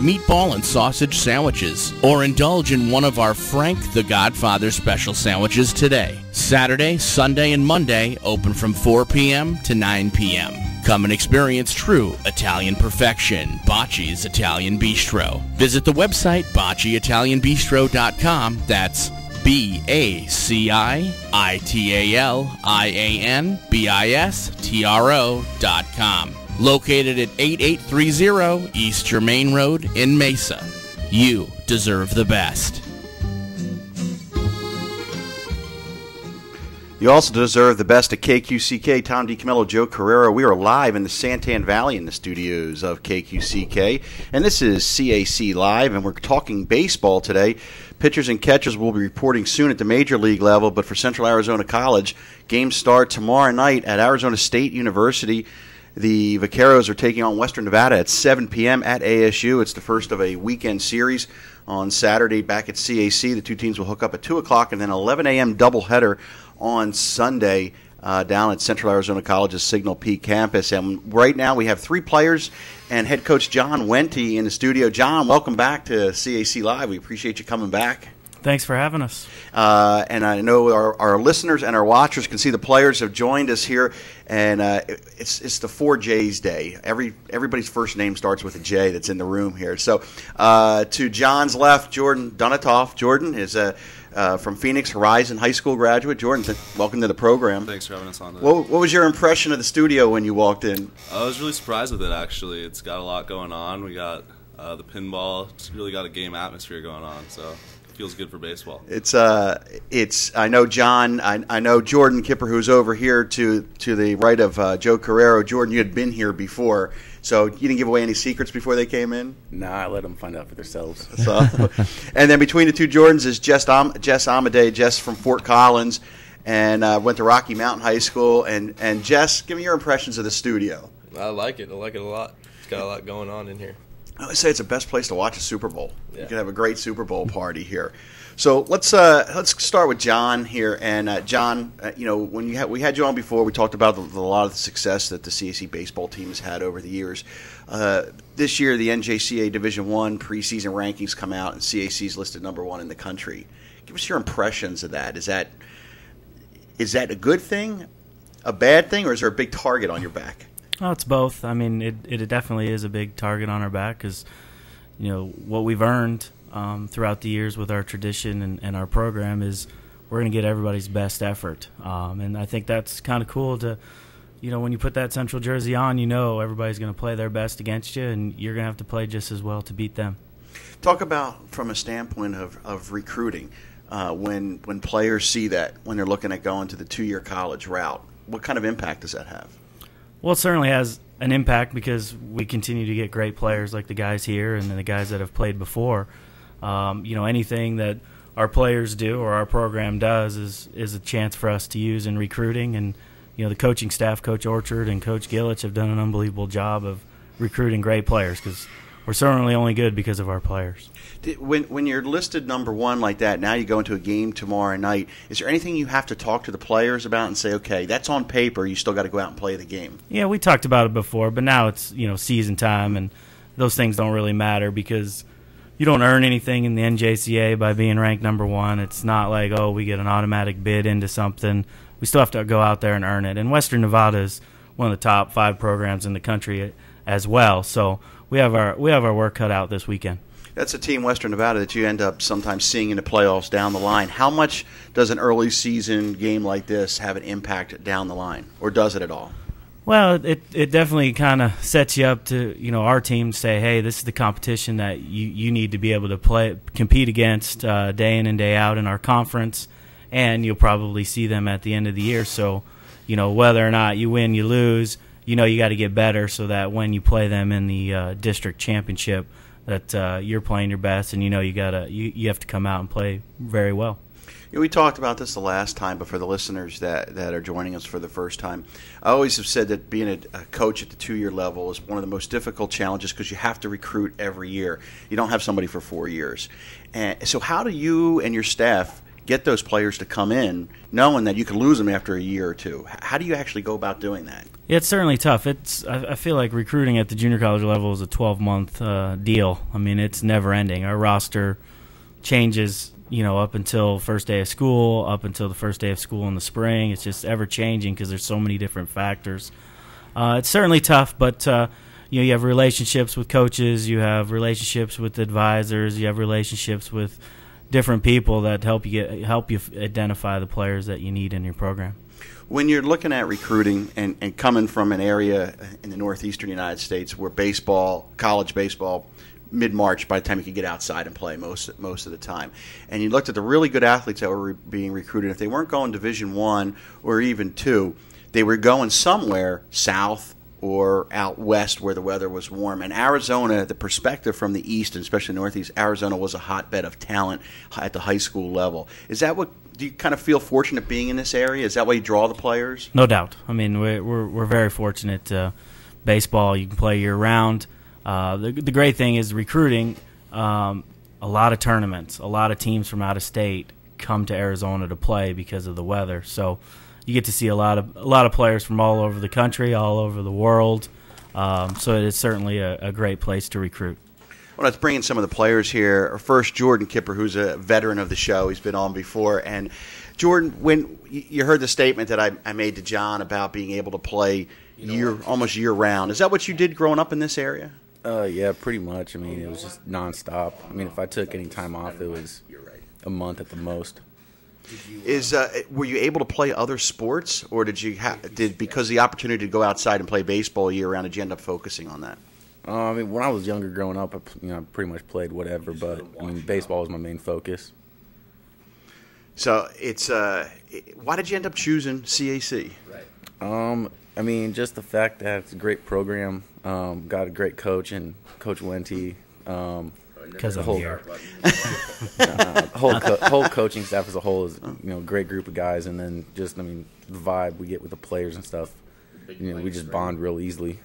meatball and sausage sandwiches, or indulge in one of our Frank the Godfather special sandwiches today. Saturday, Sunday, and Monday open from 4 p.m. to 9 p.m. Come and experience true Italian perfection, Bocce's Italian Bistro. Visit the website bocceitalianbistro.com. That's BACIITALIANBISTRO.com. Located at 8830 East Germain Road in Mesa. You deserve the best. You also deserve the best at CAClive. Tom D. Camillo, Joe Carrero. We are live in the Santan Valley in the studios of CAClive. And this is CAClive, and we're talking baseball today. Pitchers and catchers will be reporting soon at the major league level, but for Central Arizona College, games start tomorrow night at Arizona State University. The Vaqueros are taking on Western Nevada at 7 p.m. at ASU. It's the first of a weekend series. On Saturday back at CAC, the two teams will hook up at 2 o'clock, and then 11 a.m. doubleheader on Sunday down at Central Arizona College's Signal Peak campus. And right now we have three players and head coach John Wente in the studio. John, welcome back to CAClive. We appreciate you coming back. Thanks for having us. And I know our listeners and our watchers can see the players have joined us here, and it's the 4J's day. Everybody's first name starts with a J that's in the room here. So to John's left, Jordan Donatoff. Jordan is from Phoenix Horizon High School graduate. Jordan, welcome to the program. Thanks for having us on today. What was your impression of the studio when you walked in? I was really surprised with it, actually. It's got a lot going on. We got the pinball. It's really got a game atmosphere going on, so feels good for baseball. It's I know John, I know Jordan Kipper, who's over here to the right of Joe Carrero. Jordan, you had been here before, so you didn't give away any secrets before they came in? No, I let them find out for themselves. So, and then between the two Jordans is Jess Amadei. Jess from Fort Collins, and went to Rocky Mountain High School. And Jess, give me your impressions of the studio. I like it a lot. It's got a lot going on in here. I would say it's the best place to watch a Super Bowl. Yeah. You can have a great Super Bowl party here. So let's start with John here. And John, when we had you on before, we talked about a lot of the success that the CAC baseball team has had over the years. This year, the NJCA Division I preseason rankings come out, and CAC's listed number one in the country. Give us your impressions of that. Is that a good thing, a bad thing, or is there a big target on your back? Oh, it's both. I mean, it definitely is a big target on our back because, what we've earned throughout the years with our tradition and our program is we're going to get everybody's best effort. And I think that's kind of cool to, when you put that central jersey on, everybody's going to play their best against you, and you're going to have to play just as well to beat them. Talk about from a standpoint of recruiting, when players see that, when they're looking at going to the 2-year college route, what kind of impact does that have? Well, it certainly has an impact because we continue to get great players like the guys here and the guys that have played before. Anything that our players do or our program does is a chance for us to use in recruiting. And, the coaching staff, Coach Orchard and Coach Gillich, have done an unbelievable job of recruiting great players because we're certainly only good because of our players. When you're listed number one like that, now you go into a game tomorrow night, is there anything you have to talk to the players about and say, okay, that's on paper, you still got to go out and play the game? Yeah, we talked about it before, but now it's season time, and those things don't really matter because you don't earn anything in the NJCA by being ranked number one. It's not like, we get an automatic bid into something. We still have to go out there and earn it. And Western Nevada is one of the top 5 programs in the country as well, so we have our work cut out this weekend. That's a team, Western Nevada, that you end up sometimes seeing in the playoffs down the line. How much does an early season game like this have an impact down the line, or does it at all? Well, it definitely kind of sets you up to, our team say, hey, this is the competition that you need to be able to compete against day in and day out in our conference, and you'll probably see them at the end of the year. So, whether or not you win, you lose, you got to get better so that when you play them in the district championship, that you're playing your best, and you have to come out and play very well. We talked about this the last time, but for the listeners that are joining us for the first time, I always have said that being a coach at the 2-year level is one of the most difficult challenges because you have to recruit every year. You don't have somebody for 4 years. And so how do you and your staff get those players to come in, knowing that you could lose them after a year or two? How do you actually go about doing that? Yeah, it's certainly tough. I feel like recruiting at the junior college level is a 12-month deal. I mean, it's never ending. Our roster changes, up until first day of school, up until the first day of school in the spring. It's just ever changing because there's so many different factors. It's certainly tough, but you have relationships with coaches, you have relationships with advisors, you have relationships with different people that help you identify the players that you need in your program. When you're looking at recruiting and coming from an area in the northeastern United States where college baseball, mid-March, by the time you could get outside and play most of the time, and you looked at the really good athletes that were being recruited, if they weren't going Division I or even II, they were going somewhere south or out west where the weather was warm. And Arizona, the perspective from the east, and especially the northeast, Arizona was a hotbed of talent at the high school level. Do you kind of feel fortunate being in this area? Is that why you draw the players? No doubt. I mean, we're very fortunate. Baseball, you can play year-round. The great thing is recruiting. A lot of tournaments, a lot of teams from out of state come to Arizona to play because of the weather. So you get to see a lot of players from all over the country, all over the world. So it is certainly a great place to recruit. Well, let's bring in some of the players here. First, Jordan Kipper, who's a veteran of the show. He's been on before. And Jordan, when you heard the statement that I made to John about being able to play almost year-round, is that what you did growing up in this area? Yeah, pretty much. I mean, it was just nonstop. I mean, if I took any time off, it was a month at the most. Were you able to play other sports, or because the opportunity to go outside and play baseball year-round, did you end up focusing on that? I mean, when I was younger growing up, I pretty much played whatever, but I mean, baseball was my main focus. So why did you end up choosing CAC? I mean, just the fact that it's a great program, got a great coach and Coach Wente. Because of here. Whole coaching staff as a whole is a great group of guys, and then just the vibe we get with the players and stuff. We just bond real easily.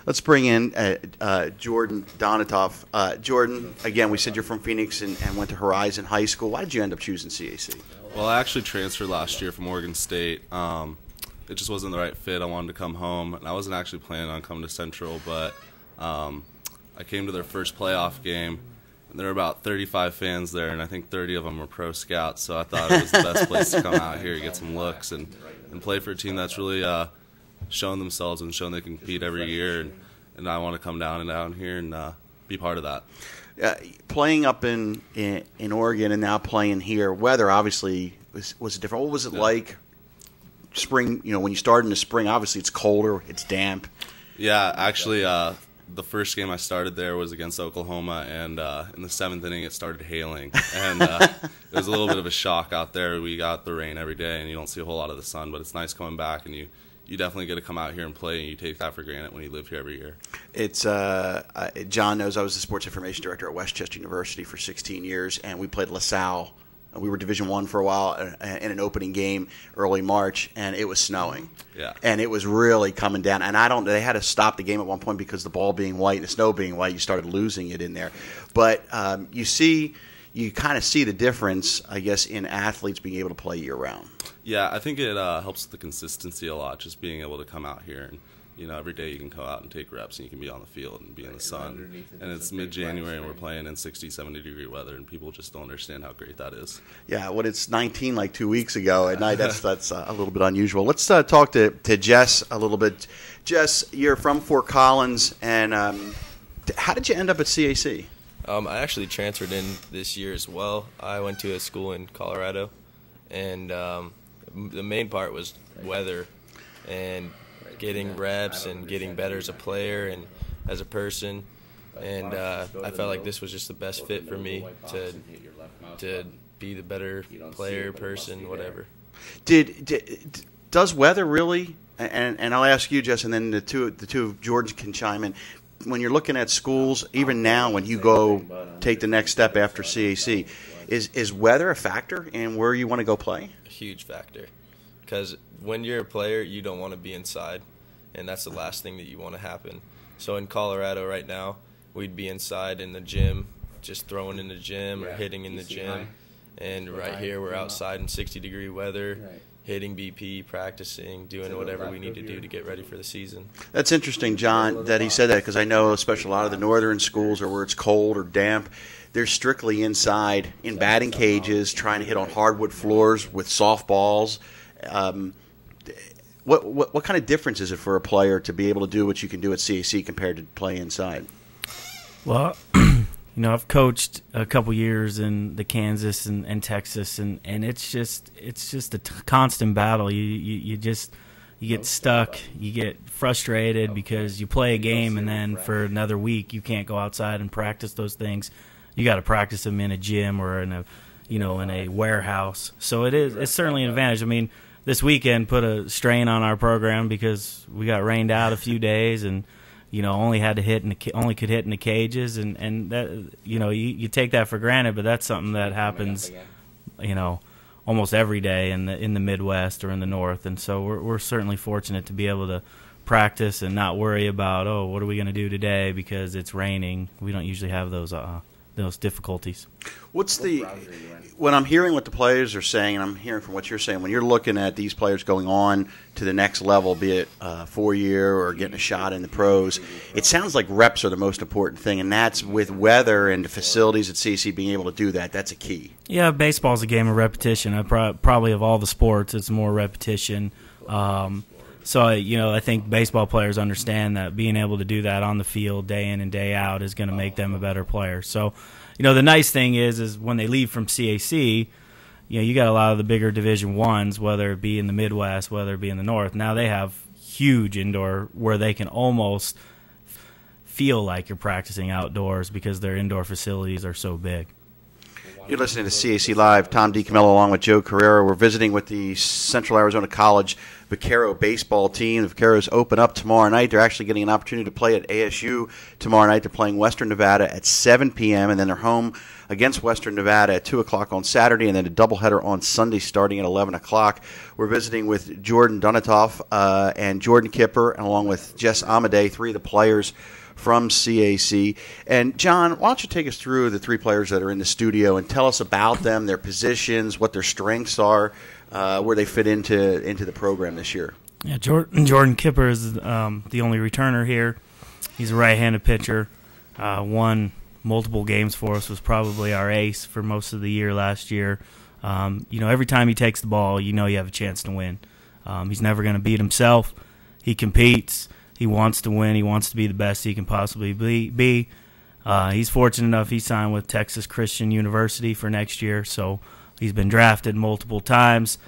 Let's bring in Jordan Donatoff. Jordan, again, we said you're from Phoenix and went to Horizon High School. Why did you end up choosing CAC? Well, I actually transferred last year from Oregon State. It just wasn't the right fit. I wanted to come home, and I wasn't actually planning on coming to Central, but I came to their first playoff game, and there were about 35 fans there, and I think 30 of them were pro scouts, so I thought it was the best place to come out here, get some looks, and play for a team that's really shown themselves and shown they can compete every year, and I want to come down here and be part of that. Playing up in Oregon and now playing here, weather obviously was different. What was it like? Spring, when you start in the spring, obviously it's colder, it's damp. Yeah, actually, the first game I started there was against Oklahoma, and in the 7th inning it started hailing, and it was a little bit of a shock out there. We got the rain every day, and you don't see a whole lot of the sun, but it's nice coming back, and you definitely get to come out here and play, and you take that for granted when you live here every year. It's John knows I was the sports information director at Westchester University for 16 years, and we played LaSalle. We were Division I for a while in an opening game early March, and it was snowing. Yeah. And it was really coming down. And they had to stop the game at one point because the ball being white and the snow being white, you started losing it in there. But you kind of see the difference, I guess, in athletes being able to play year-round. Yeah, I think it helps with the consistency a lot, just being able to come out here and every day you can go out and take reps and you can be on the field and be in the sun. And it's mid-January and we're playing in 60, 70-degree weather, and people just don't understand how great that is. Yeah, when it's 19 like 2 weeks ago at night, that's a little bit unusual. Let's talk to Jess a little bit. Jess, you're from Fort Collins, and how did you end up at CAC? I actually transferred in this year as well. I went to a school in Colorado, and the main part was weather and getting reps and getting better as a player and as a person, and I felt like this was just the best fit for me to be the better player, person, whatever. Does weather really? And I'll ask you, Jess, and then the two of George can chime in. When you're looking at schools, even now, when you go take the next step after CAC, is weather a factor in where you want to go play? A huge factor, because when you're a player, you don't want to be inside, and that's the last thing that you want to happen. So in Colorado right now, we'd be inside in the gym, just throwing in the gym or hitting in the gym, And right here, we're outside in 60-degree weather, hitting BP, practicing, doing whatever we need to do to get ready for the season. That's interesting, John, that he said that, because I know especially a lot of the northern schools, or where it's cold or damp, they're strictly inside in batting cages, trying to hit on hardwood floors with softballs. What kind of difference is it for a player to be able to do what you can do at CAC compared to play inside? Well, I've coached a couple years in the Kansas and Texas, and it's just a constant battle. You get stuck, you get frustrated because you play a game, and then for another week you can't go outside and practice those things. You got to practice them in a gym or in a warehouse. So it's certainly an advantage. I mean, this weekend put a strain on our program because we got rained out a few days, and only could hit in the cages, and that you take that for granted, but that's something that happens almost every day in the Midwest or in the North, and so we're certainly fortunate to be able to practice and not worry about, what are we going to do today because it's raining. We don't usually have those difficulties. When I'm hearing what the players are saying, and I'm hearing from what you're saying, when you're looking at these players going on to the next level, be it 4-year or getting a shot in the pros, it sounds like reps are the most important thing, and that's with weather and the facilities at CAC being able to do that. That's a key. Yeah, baseball's a game of repetition. Probably of all the sports, it's more repetition. So, I think baseball players understand that being able to do that on the field day in and day out is going to make them a better player. So, the nice thing is when they leave from CAC, you got a lot of the bigger Division I's, whether it be in the Midwest, whether it be in the North. Now they have huge indoor where they can almost feel like you're practicing outdoors because their indoor facilities are so big. You're listening to CAC Live. Tom Camillo along with Joe Carrera. We're visiting with the Central Arizona College Vaquero baseball team. The Vaqueros open up tomorrow night. They're actually getting an opportunity to play at ASU tomorrow night. They're playing Western Nevada at 7 p.m., and then they're home against Western Nevada at 2 o'clock on Saturday, and then a doubleheader on Sunday starting at 11 o'clock. We're visiting with Jordan Donatoff and Jordan Kipper, and along with Jess Amadei, three of the players from CAC. And, John, why don't you take us through the three players that are in the studio and tell us about them, their positions, what their strengths are, where they fit into the program this year. Yeah, Jordan Kipper is the only returner here. He's a right-handed pitcher. Won multiple games for us, was probably our ace for most of the year last year. Every time he takes the ball, you have a chance to win. He's never going to beat himself. He competes. He wants to win. He wants to be the best he can possibly be. He's fortunate enough he signed with Texas Christian University for next year, so he's been drafted multiple times.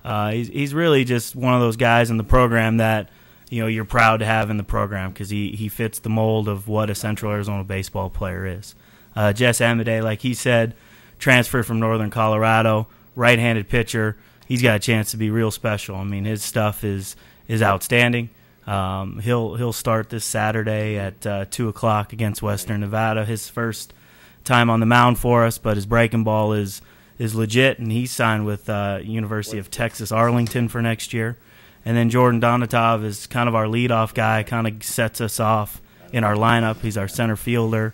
He's really just one of those guys in the program that you're proud to have in the program because he fits the mold of what a Central Arizona baseball player is. Jess Amadei, like he said, transferred from Northern Colorado, right-handed pitcher. He's got a chance to be real special. I mean, his stuff is outstanding. He'll start this Saturday at 2 o'clock against Western Nevada. His first time on the mound for us, but his breaking ball is legit, and he's signed with University of Texas Arlington for next year. And then Jordan Donatov is kind of our leadoff guy, kind of sets us off in our lineup. He's our center fielder,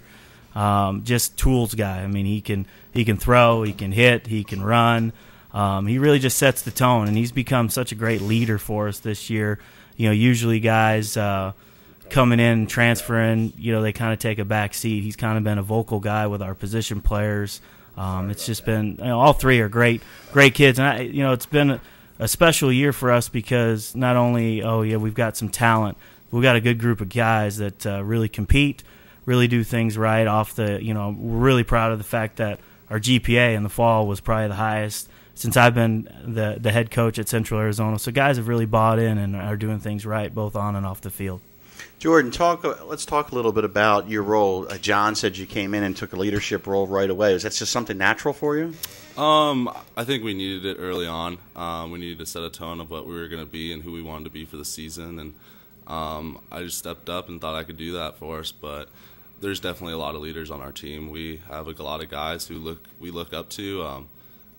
just tools guy. I mean, he can throw, he can hit, he can run. He really just sets the tone, and he's become such a great leader for us this year. Usually guys coming in, transferring, they kind of take a back seat. He's kind of been a vocal guy with our position players. It's just been, all three are great kids. And, it's been a special year for us because not only, we've got some talent, we've got a good group of guys that really compete, really do things right off the, we're really proud of the fact that our GPA in the fall was probably the highest since I've been the head coach at Central Arizona. So guys have really bought in and are doing things right both on and off the field. Jordan, let's talk a little bit about your role. John said you came in and took a leadership role right away. Is that just something natural for you? I think we needed it early on. We needed to set a tone of what we were going to be and who we wanted to be for the season. And I just stepped up and thought I could do that for us. But there's definitely a lot of leaders on our team. We have a lot of guys who we look up to.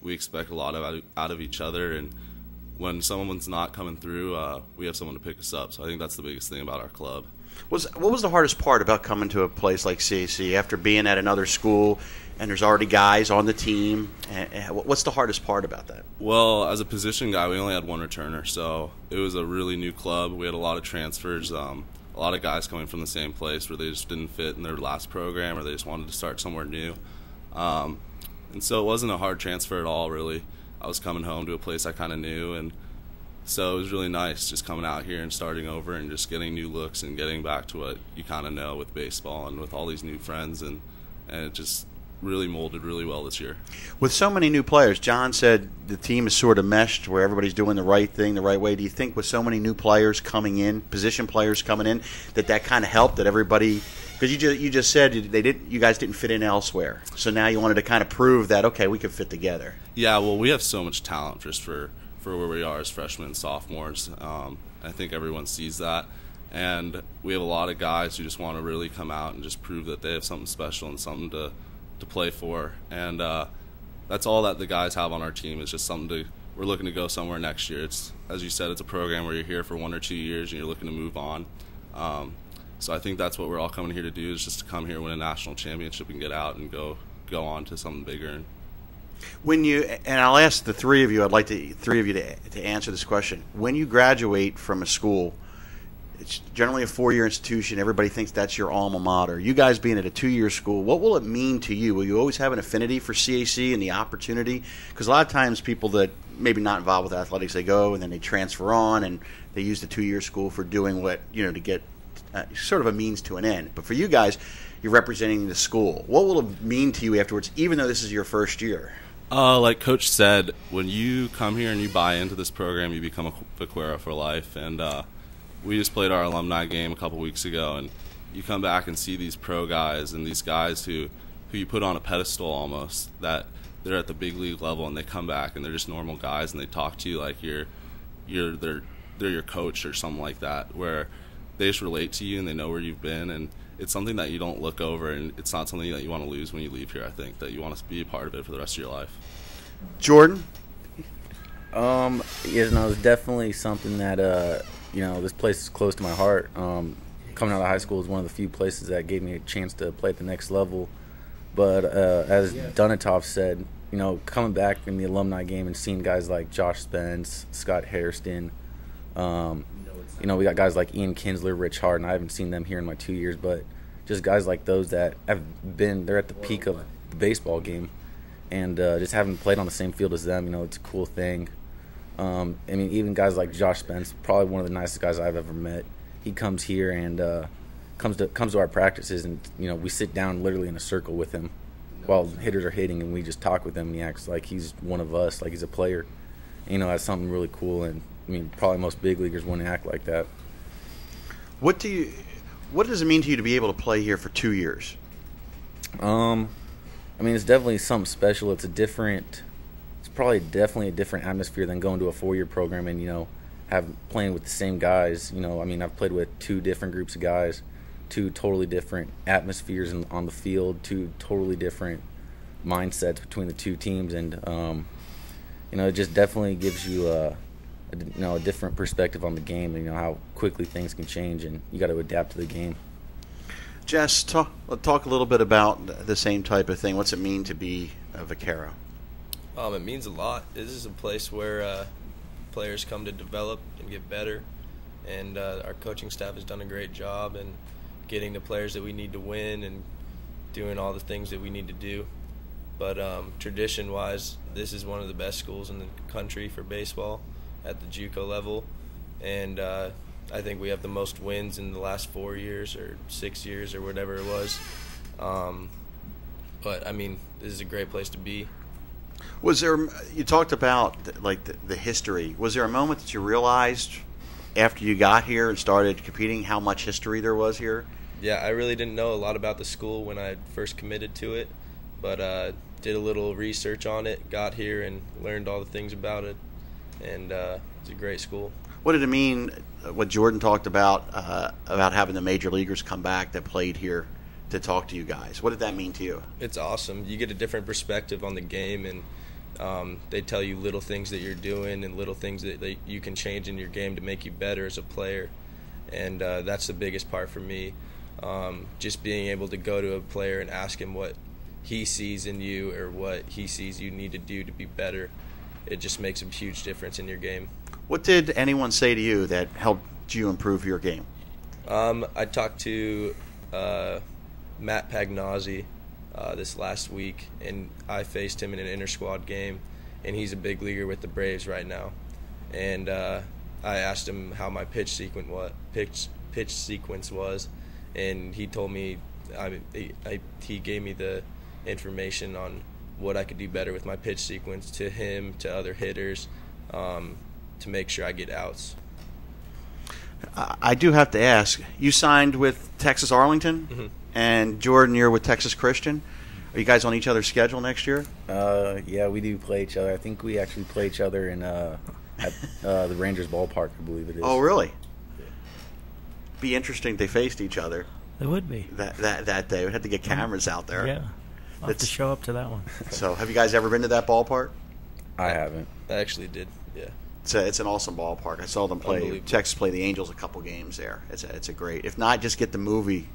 We expect a lot out of each other, and when someone's not coming through, we have someone to pick us up. So I think that's the biggest thing about our club. What was the hardest part about coming to a place like CAC after being at another school and there's already guys on the team? What's the hardest part about that? Well, as a position guy, we only had one returner, so it was a really new club. We had a lot of transfers, a lot of guys coming from the same place where they just didn't fit in their last program or they just wanted to start somewhere new. And so it wasn't a hard transfer at all, really. I was coming home to a place I kind of knew, and so it was really nice just coming out here and starting over and just getting new looks and getting back to what you kind of know with baseball and with all these new friends, and it just really molded really well this year. With so many new players, John said the team is sort of meshed where everybody's doing the right thing the right way. Do you think with so many new players coming in, position players coming in, that kind of helped, that everybody – because you just said you guys didn't fit in elsewhere, so now you wanted to kind of prove that, okay, we can fit together. Yeah, well, we have so much talent just for where we are as freshmen and sophomores. I think everyone sees that, and we have a lot of guys who just want to really come out and just prove that they have something special and something to play for, and that's all that the guys have on our team. Is just something we're looking to go somewhere next year. It's, as you said, it's a program where you're here for 1 or 2 years and you're looking to move on. So I think that's what we're all coming here to do, is just to come here, win a national championship, and get out and go on to something bigger. And I'll ask the three of you. I'd like three of you to answer this question. When you graduate from a school, it's generally a 4-year institution. Everybody thinks that's your alma mater. You guys being at a 2-year school, what will it mean to you? Will you always have an affinity for CAC and the opportunity? Because a lot of times people that maybe not involved with athletics, they go and then they transfer on and they use the 2-year school for doing what, to get sort of a means to an end. But for you guys, you're representing the school. What will it mean to you afterwards, even though this is your first year? Like Coach said, when you come here and you buy into this program, you become a Vaquero for life. And we just played our alumni game a couple weeks ago, and you come back and see these pro guys and these guys who you put on a pedestal almost, that they're at the big league level, and they come back and they're just normal guys and they talk to you like they're your coach or something like that, where they just relate to you and they know where you've been, and it's something that you don't look over, and it's not something that you want to lose when you leave here. I think that you want to be a part of it for the rest of your life. Jordan? It's definitely something that this place is close to my heart. Coming out of high school is one of the few places that gave me a chance to play at the next level. But as Dunatov said, coming back in the alumni game and seeing guys like Josh Spence, Scott Hairston, we got guys like Ian Kinsler, Rich Harden. I haven't seen them here in my 2 years, but just guys like those that they're at the peak of the baseball game, and just having played on the same field as them, it's a cool thing. Even guys like Josh Spence, probably one of the nicest guys I've ever met. He comes here and comes to our practices, and we sit down literally in a circle with him while hitters are hitting, and we just talk with him. And he acts like he's one of us, like he's a player. That's something really cool, and probably most big leaguers wouldn't act like that. What does it mean to you to be able to play here for 2 years? It's definitely something special. It's probably definitely a different atmosphere than going to a 4-year program and playing with the same guys. I've played with 2 different groups of guys, 2 totally different atmospheres on the field, 2 totally different mindsets between the 2 teams, and it just definitely gives you a different perspective on the game, and how quickly things can change, and you got to adapt to the game. Jess, talk a little bit about the same type of thing. What's it mean to be a Vaquero? It means a lot. This is a place where players come to develop and get better, and our coaching staff has done a great job in getting the players that we need to win and doing all the things that we need to do. But tradition-wise, this is one of the best schools in the country for baseball at the JUCO level, and I think we have the most wins in the last 4 years or 6 years or whatever it was. But this is a great place to be. You talked about the history. Was there a moment that you realized after you got here and started competing how much history there was here? Yeah, I really didn't know a lot about the school when I first committed to it, but did a little research on it, got here and learned all the things about it, and it's a great school. What did it mean, what Jordan talked about having the major leaguers come back that played here to talk to you guys? What did that mean to you? It's awesome. You get a different perspective on the game, and they tell you little things that you're doing and little things that you can change in your game to make you better as a player. and that's the biggest part for me. Just being able to go to a player and ask him what he sees in you or what he sees you need to do to be better, it just makes a huge difference in your game. What did anyone say to you that helped you improve your game? I talked to Matt Pagnozzi this last week, and I faced him in an inter-squad game, and he's a big leaguer with the Braves right now. And I asked him how my pitch sequence was, and he told me he gave me the information on what I could do better with my pitch sequence to him, to other hitters, to make sure I get outs. I do have to ask, you signed with Texas Arlington, Mm-hmm. and Jordan, you're with Texas Christian. Are you guys on each other's schedule next year? Yeah, we do play each other. I think we actually play each other in at the Rangers ballpark, I believe it is. Oh, really? Be interesting if they faced each other. It would be. That day. We'd have to get cameras out there. Yeah. I'll have to show up to that one. So, have you guys ever been to that ballpark? I haven't. I actually did, yeah. It's an awesome ballpark. I saw them play. Unbelievable. Texas play the Angels a couple games there. It's a great. If not, just get the movie,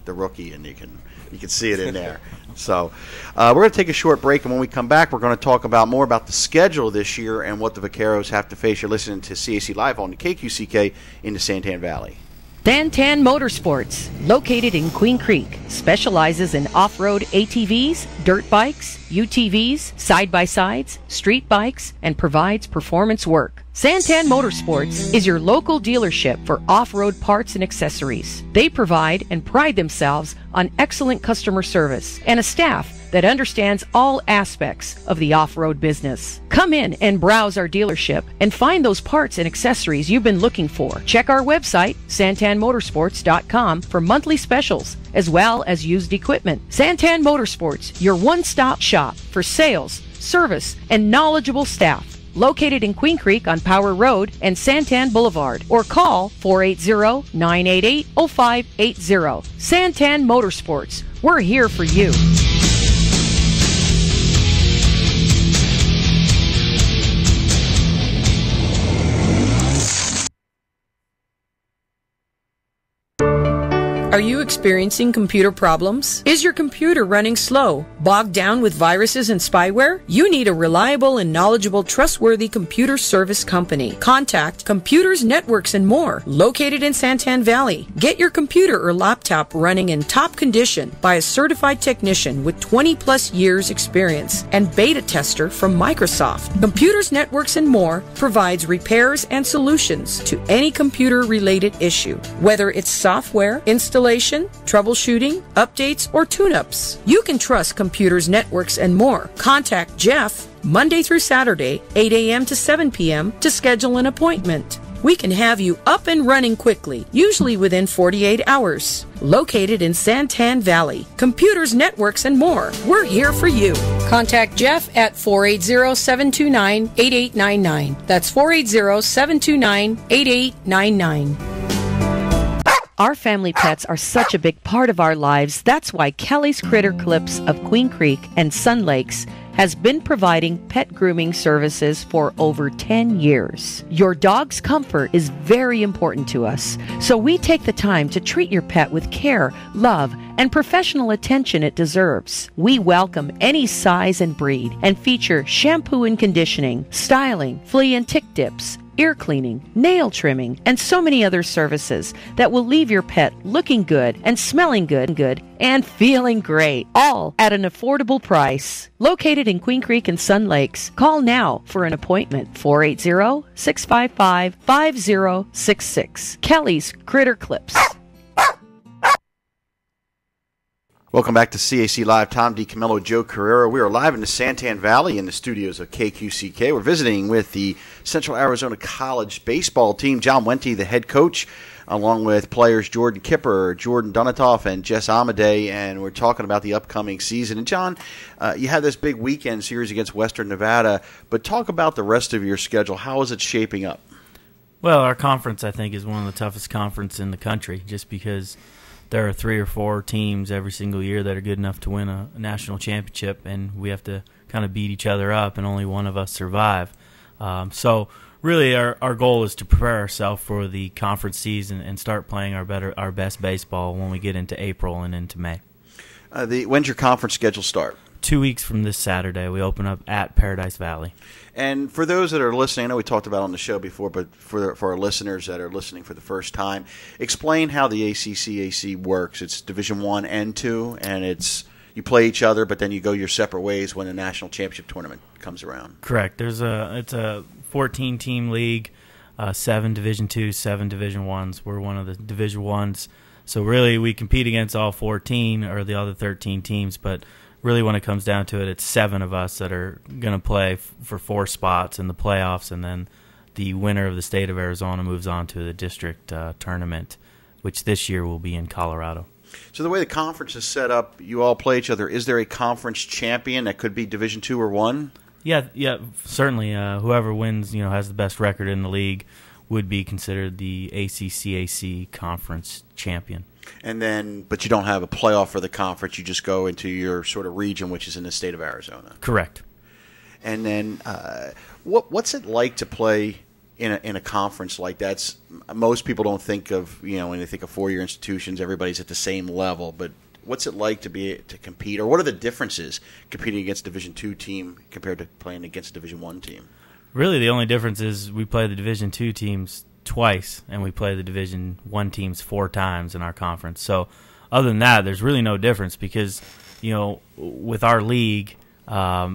the Rookie, and you can see it in there. So we're going to take a short break, and when we come back, we're going to talk about more about the schedule this year and what the Vaqueros have to face. You're listening to CAC Live on the KQCK in the Santan Valley. Santan Motorsports, located in Queen Creek, specializes in off-road ATVs, dirt bikes, UTVs, side-by-sides, street bikes, and provides performance work. Santan Motorsports is your local dealership for off-road parts and accessories. They provide and pride themselves on excellent customer service and a staff that understands all aspects of the off-road business. Come in and browse our dealership and find those parts and accessories you've been looking for. Check our website, santanmotorsports.com, for monthly specials as well as used equipment. Santan Motorsports, your one-stop shop for sales, service, and knowledgeable staff. Located in Queen Creek on Power Road and Santan Boulevard, or call 480-988-0580. Santan Motorsports, we're here for you. Are you experiencing computer problems? Is your computer running slow, bogged down with viruses and spyware? You need a reliable and knowledgeable, trustworthy computer service company. Contact Computers, Networks, and More, located in Santan Valley. Get your computer or laptop running in top condition by a certified technician with 20-plus years experience and beta tester from Microsoft. Computers, Networks, and More provides repairs and solutions to any computer-related issue, whether it's software, installation, troubleshooting, updates, or tune-ups. You can trust Computers, Networks, and More. Contact Jeff Monday through Saturday, 8 a.m. to 7 p.m. to schedule an appointment. We can have you up and running quickly, usually within 48 hours. Located in Santan Valley. Computers, Networks, and More. We're here for you. Contact Jeff at 480-729-8899. That's 480-729-8899. Our family pets are such a big part of our lives. That's why Kelly's Critter Clips of Queen Creek and Sun Lakes has been providing pet grooming services for over 10 years. Your dog's comfort is very important to us, so we take the time to treat your pet with care, love, and professional attention it deserves. We welcome any size and breed and feature shampoo and conditioning, styling, flea and tick dips, ear cleaning, nail trimming, and so many other services that will leave your pet looking good and smelling good and feeling great, all at an affordable price. Located in Queen Creek and Sun Lakes, call now for an appointment, 480-655-5066. Kelly's Critter Clips. Welcome back to CAC Live. Tom D. Camillo, Joe Carrera. We are live in the Santan Valley in the studios of KQCK. We're visiting with the Central Arizona College baseball team. John Wente, the head coach, along with players Jordan Kipper, Jordan Donatoff, and Jess Amadei, and we're talking about the upcoming season. And John, you had this big weekend series against Western Nevada, but talk about the rest of your schedule. How is it shaping up? Well, our conference, I think, is one of the toughest conferences in the country, just because there are 3 or 4 teams every single year that are good enough to win a national championship, and we have to kind of beat each other up, and only one of us survive. So really our goal is to prepare ourselves for the conference season and start playing our best baseball when we get into April and into May. When's your conference schedule start? 2 weeks from this Saturday, we open up at Paradise Valley. And for those that are listening, I know we talked about it on the show before, but for our listeners that are listening for the first time, explain how the ACCAC works. It's Division I and II, and you play each other, but then you go your separate ways when the national championship tournament comes around. Correct. It's a 14-team league, 7 Division II, 7 Division Is. We're one of the Division Is, so really we compete against all 14 or the other 13 teams, but really when it comes down to it, it's 7 of us that are going to play for 4 spots in the playoffs, and then the winner of the state of Arizona moves on to the district tournament, which this year will be in Colorado. So the way the conference is set up, you all play each other. Is there a conference champion that could be Division II or I? Yeah, certainly. Whoever wins, has the best record in the league would be considered the ACCAC conference champion. And then, but you don't have a playoff for the conference. You just go into your sort of region, which is in the state of Arizona. Correct. And then, what's it like to play in a conference like that? Most people don't think of, when they think of 4-year institutions, everybody's at the same level. But what's it like to compete, or what are the differences competing against a Division II team compared to playing against a Division I team? Really, the only difference is we play the Division II teams twice, and we play the Division I teams 4 times in our conference. So other than that, there's really no difference because, with our league,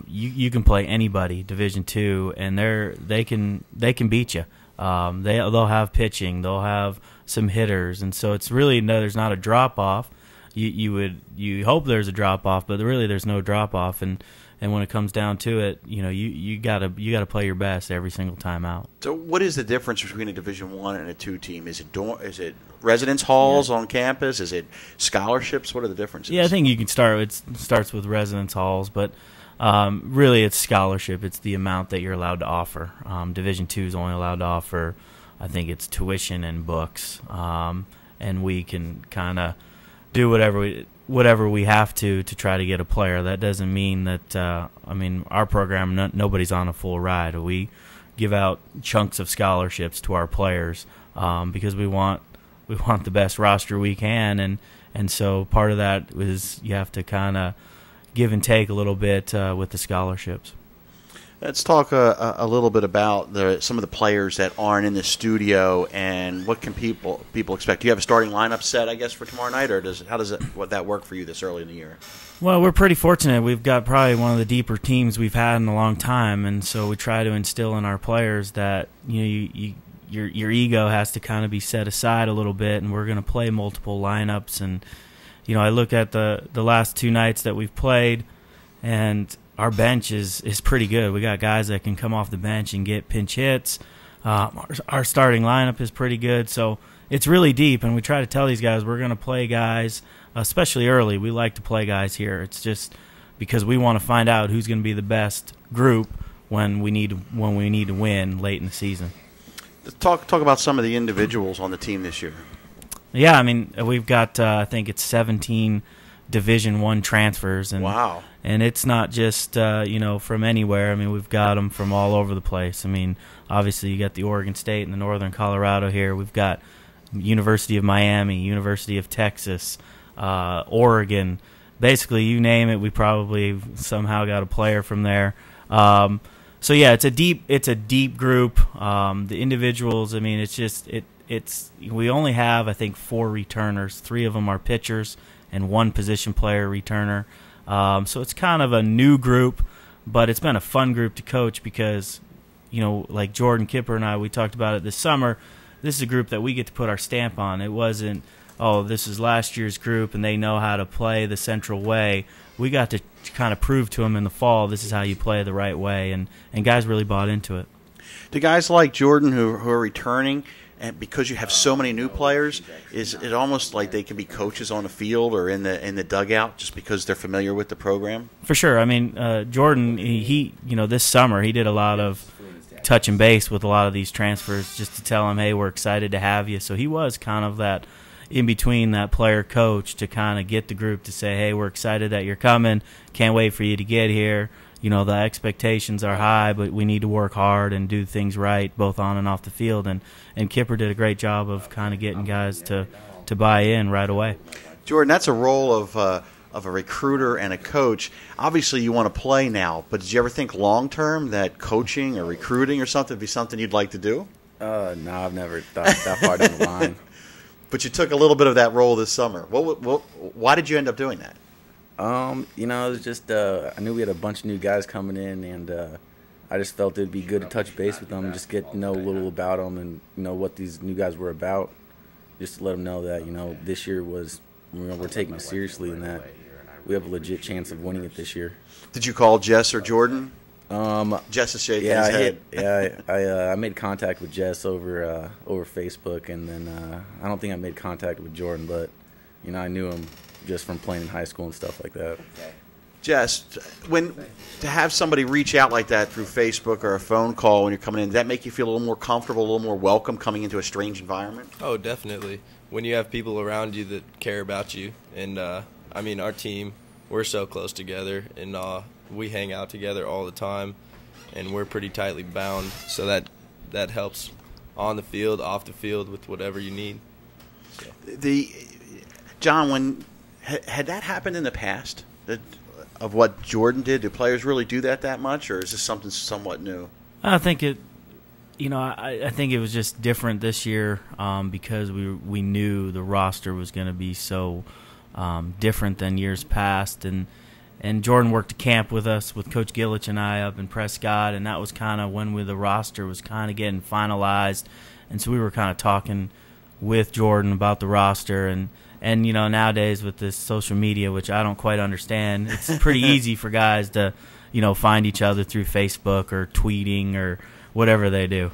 you can play anybody Division II, and they can beat you. They'll have pitching, they'll have some hitters, and so it's really there's not a drop off. You hope there's a drop off, but really there's no drop off, and when it comes down to it, you gotta play your best every single time out. So what is the difference between a Division I and a II team? Is it residence halls on campus? Is it scholarships? What are the differences? Yeah, I think you can start. It starts with residence halls, but really it's scholarship. It's the amount that you're allowed to offer. Division II is only allowed to offer, I think it's tuition and books, and we can kind of do whatever we have to try to get a player. That doesn't mean that our program, nobody's on a full ride. We give out chunks of scholarships to our players because we want the best roster we can, and so part of that is you have to kind of give and take a little bit with the scholarships. Let's talk a little bit about some of the players that aren't in the studio, and what can people expect. Do you have a starting lineup set, I guess, for tomorrow night, or how does that work for you this early in the year? Well, we're pretty fortunate. We've got probably one of the deeper teams we've had in a long time, and so we try to instill in our players that your ego has to kind of be set aside a little bit, and we're going to play multiple lineups. And I look at the last 2 nights that we've played, and our bench is pretty good. We got guys that can come off the bench and get pinch hits. Our starting lineup is pretty good, so it's really deep, and we try to tell these guys we're going to play guys, especially early. We like to play guys here. It's just because we want to find out who's going to be the best group when we need to win late in the season. Talk about some of the individuals on the team this year. Yeah, we've got I think it's 17 Division I transfers, and wow. And it's not just from anywhere. We've got them from all over the place. Obviously you got the Oregon State and the Northern Colorado here. We've got University of Miami, University of Texas, Oregon. Basically, you name it, we probably somehow got a player from there. So yeah, it's a deep group. The individuals, we only have, I think, 4 returners. 3 of them are pitchers and 1 position player returner. So it's kind of a new group, but it's been a fun group to coach because, like Jordan Kipper and I, we talked about it this summer. This is a group that we get to put our stamp on. It wasn't, this is last year's group and they know how to play the Central way. We got to kind of prove to them in the fall this is how you play the right way, and guys really bought into it. Do guys like Jordan who are returning, and because you have so many new players, is it almost like they can be coaches on the field or in the dugout just because they're familiar with the program? For sure. Jordan, he this summer he did a lot of touch and base with a lot of these transfers just to tell them, hey, we're excited to have you. So he was kind of that in between that player coach to kind of get the group to say, hey, we're excited that you're coming. Can't wait for you to get here. You know, the expectations are high, but we need to work hard and do things right, both on and off the field. And Kipper did a great job of kind of getting guys to buy in right away. Jordan, that's a role of a recruiter and a coach. Obviously, you want to play now, but did you ever think long-term that coaching or recruiting or something would be something you'd like to do? No, I've never thought that far down the line. But you took a little bit of that role this summer. Why did you end up doing that? You know, it was just I knew we had a bunch of new guys coming in, and I just felt it'd be good to touch base with them and just get to know a little about them and what these new guys were about, just to let them know that this year was we're taking it seriously and that we have a legit chance of winning it this year. Did you call Jess or Jordan? Jess is shaking his head. I made contact with Jess over Facebook, and then I don't think I made contact with Jordan, but I knew him just from playing in high school and stuff like that. Jess, to have somebody reach out like that through Facebook or a phone call when you're coming in, does that make you feel a little more comfortable, a little more welcome coming into a strange environment? Oh, definitely. When you have people around you that care about you, and I mean, our team, we're so close together, and we hang out together all the time, and we're pretty tightly bound, so that helps on the field, off the field, with whatever you need. So. John, had that happened in the past, of what Jordan did? Do players really do that much, or is this something somewhat new? I think it. I think it was just different this year because we knew the roster was going to be so different than years past, and Jordan worked a camp with us, with Coach Gillich and I up in Prescott, and that was kind of when the roster was kind of getting finalized, and so we were kind of talking with Jordan about the roster, and nowadays with this social media, which I don't quite understand, it's pretty easy for guys to find each other through Facebook or tweeting or whatever they do.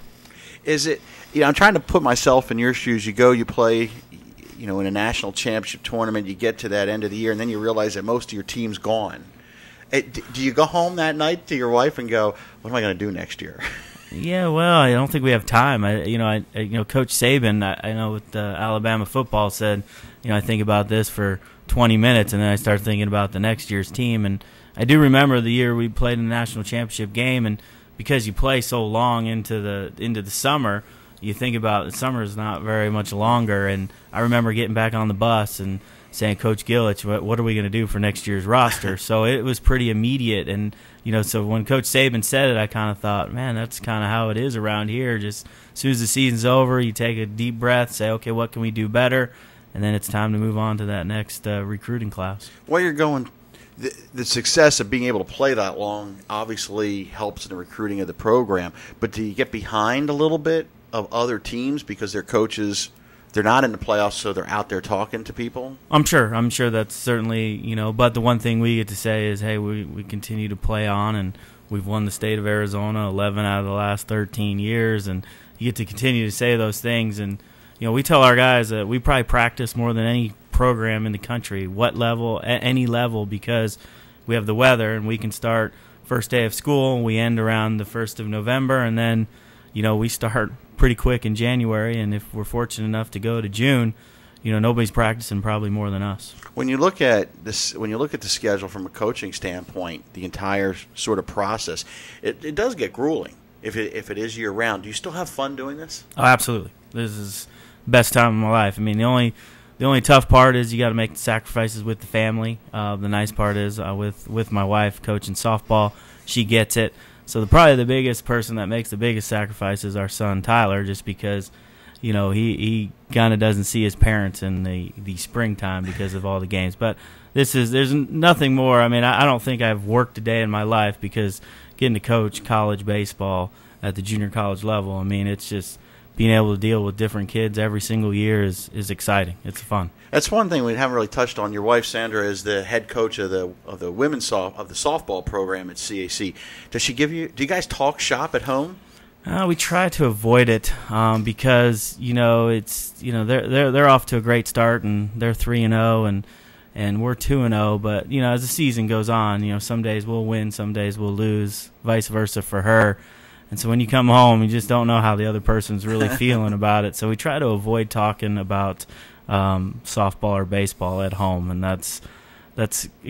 Is it, I'm trying to put myself in your shoes. You play, in a national championship tournament, you get to that end of the year, and then you realize that most of your team's gone. Do you go home that night to your wife and go, what am I going to do next year? Yeah, well, I don't think we have time. Coach Saban, I know with Alabama football said, I think about this for 20 minutes, and then I start thinking about the next year's team. And I do remember the year we played in the national championship game, and because you play so long into the summer, you think about the summer is not very much longer. And I remember getting back on the bus and saying, Coach Gillich, what are we going to do for next year's roster? So it was pretty immediate. And, so when Coach Saban said it, I kind of thought, man, that's kind of how it is around here. Just as soon as the season's over, you take a deep breath, say, okay, what can we do better? And then it's time to move on to that next recruiting class. While you're going, the success of being able to play that long obviously helps in the recruiting of the program. But do you get behind a little bit of other teams because their coaches, they're not in the playoffs, so they're out there talking to people? I'm sure that's certainly, but the one thing we get to say is, hey, we continue to play on, and we've won the state of Arizona 11 out of the last 13 years, and you get to continue to say those things. And, we tell our guys that we probably practice more than any program in the country, what level, at any level, because we have the weather, and we can start first day of school, and we end around the 1st of November, and then, we start pretty quick in January, and if we're fortunate enough to go to June, nobody's practicing probably more than us. When you look at this, when you look at the schedule from a coaching standpoint, the entire sort of process, it does get grueling if it is year round. Do you still have fun doing this? Oh, absolutely. This is the best time of my life. I mean, the only tough part is you got to make the sacrifices with the family. The nice part is with my wife coaching softball, she gets it. So probably the biggest person that makes the biggest sacrifice is our son Tyler, just because, he kind of doesn't see his parents in the springtime because of all the games. But there's nothing more. I mean, I don't think I've worked a day in my life, because getting to coach college baseball at the junior college level, I mean, it's just being able to deal with different kids every single year is exciting. It's fun. That's one thing we haven't really touched on. Your wife Sandra is the head coach of the women's the softball program at CAC. Does she give you? Do you guys talk shop at home? We try to avoid it because it's they're off to a great start, and they're 3-0 and we're 2-0. But as the season goes on, some days we'll win, some days we'll lose, vice versa for her. And so when you come home, you just don't know how the other person's really feeling about it. So we try to avoid talking about softball or baseball at home, and it's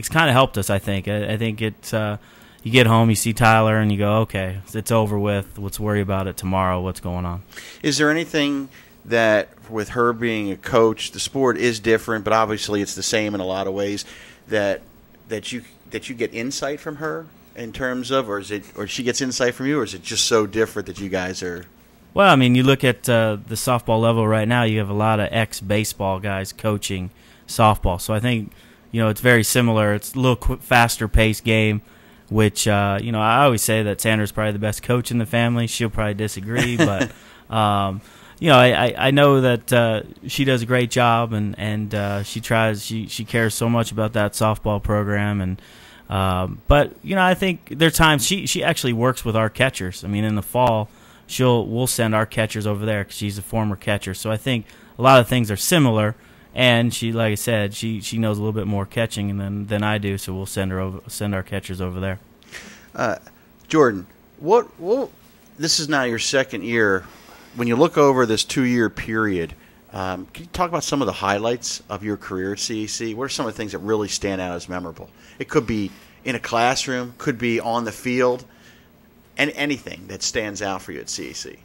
kind of helped us. I think it's you get home, you see Tyler, and you go, okay, it's over with. Let's worry about it tomorrow. What's going on? Is there anything that, with her being a coach, the sport is different, but obviously it's the same in a lot of ways, that you get insight from her in terms of, or she gets insight from you, or is it just so different that you guys are? Well, I mean, you look at the softball level right now, you have a lot of ex-baseball guys coaching softball. So I think, it's very similar. It's a little faster-paced game, which, I always say that Sandra's probably the best coach in the family. She'll probably disagree, but, I know that she does a great job, and she cares so much about that softball program. And but, I think there are times she actually works with our catchers. I mean, in the fall, we'll send our catchers over there because she's a former catcher. So I think a lot of things are similar, and she, like I said, she knows a little bit more catching than I do. So we'll send our catchers over there. Jordan, this is now your second year. When you look over this 2-year period, can you talk about some of the highlights of your career at CAC? What are some of the things that really stand out as memorable? It could be in a classroom, could be on the field. And anything that stands out for you at CAC?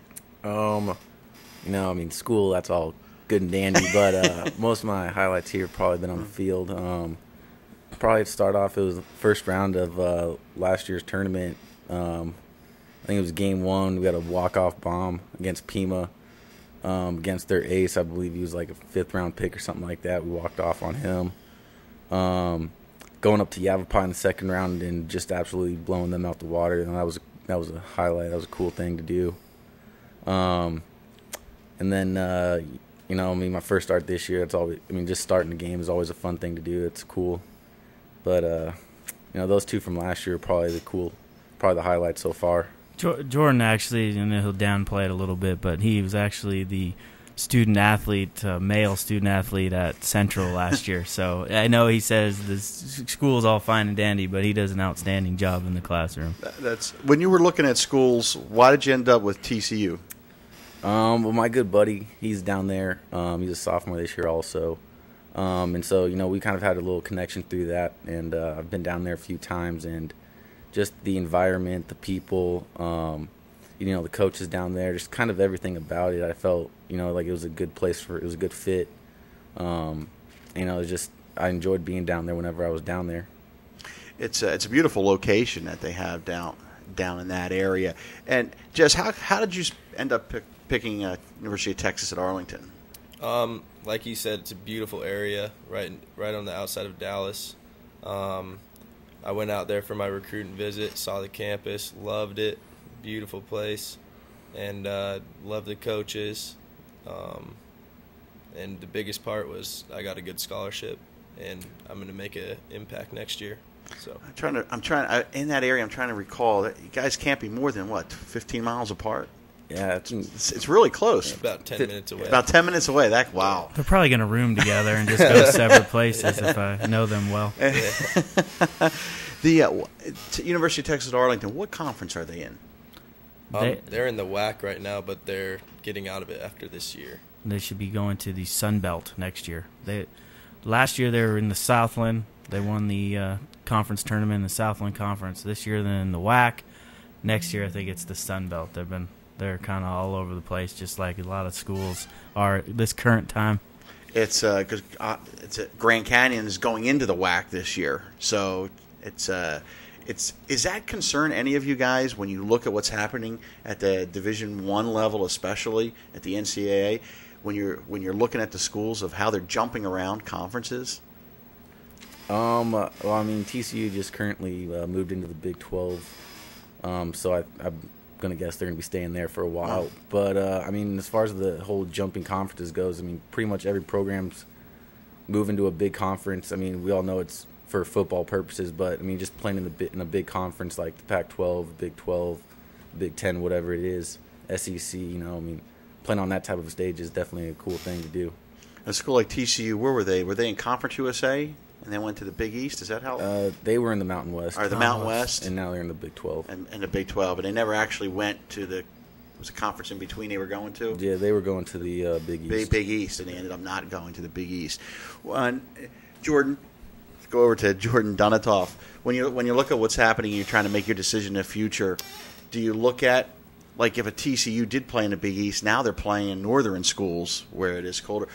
School, that's all good and dandy, but most of my highlights here have probably been on the field. Probably to start off, it was the first round of last year's tournament. I think it was game 1. We had a walk-off bomb against Pima, against their ace. I believe he was like a 5th-round pick or something like that. We walked off on him. Going up to Yavapai in the second round and just absolutely blowing them out the water, and that was a highlight. That was a cool thing to do. And then, my first start this year, it's always, just starting the game is always a fun thing to do. It's cool. But, those two from last year are probably the highlights so far. Jordan actually, he'll downplay it a little bit, but he was actually the male student athlete at Central last year. So I know he says the school's all fine and dandy, but he does an outstanding job in the classroom. That's when you were looking at schools. Why did you end up with TCU? Well, my good buddy, he's down there. He's a sophomore this year also, and so we kind of had a little connection through that. And I've been down there a few times, and just the environment, the people. The coaches down there, just kind of everything about it. I felt, like it was a good place it was a good fit. I enjoyed being down there whenever I was down there. It's a beautiful location that they have down in that area. And Jess, how did you end up picking University of Texas at Arlington? Like you said, it's a beautiful area, right on the outside of Dallas. I went out there for my recruiting visit, saw the campus, loved it. Beautiful place, and love the coaches. And the biggest part was I got a good scholarship, and I'm going to make an impact next year. So I'm trying in that area. I'm trying to recall that you guys can't be more than 15 miles apart. Yeah, it's really close. Yeah, about 10 minutes away. About 10 minutes away. Wow. They're probably going to room together and just go separate places if I know them well. The University of Texas at Arlington. What conference are they in? They're in the WAC right now, but they're getting out of it after this year. They should be going to the Sun Belt next year. Last year they were in the Southland. They won the conference tournament in the Southland Conference. This year they're in the WAC. Next year I think it's the Sun Belt. They're kind of all over the place, just like a lot of schools are at this current time. It's because Grand Canyon is going into the WAC this year, so is that concern any of you guys when you look at what's happening at the Division I level, especially at the NCAA, when you're looking at the schools of how they're jumping around conferences? TCU just currently moved into the Big 12, so I'm going to guess they're going to be staying there for a while. But, as far as the whole jumping conferences goes, pretty much every program's moving to a big conference. We all know it's for football purposes, but just playing in a big conference like the Pac-12, Big 12, Big 10, whatever it is, SEC, playing on that type of a stage is definitely a cool thing to do. A school like TCU, where were they? Were they in Conference USA and then went to the Big East? Is that how? They were in the Mountain West. Or the Mountain West, and now they're in the Big 12. And the Big 12, but they never actually went to the was a conference in between they were going to. Yeah, they were going to the Big East. Big East, and they ended up not going to the Big East. Jordan, let's go over to Jordan Donatoff. When you look at what's happening, and you're trying to make your decision in the future. Do you look at, like, if a TCU did play in the Big East, now they're playing in northern schools where it is colder.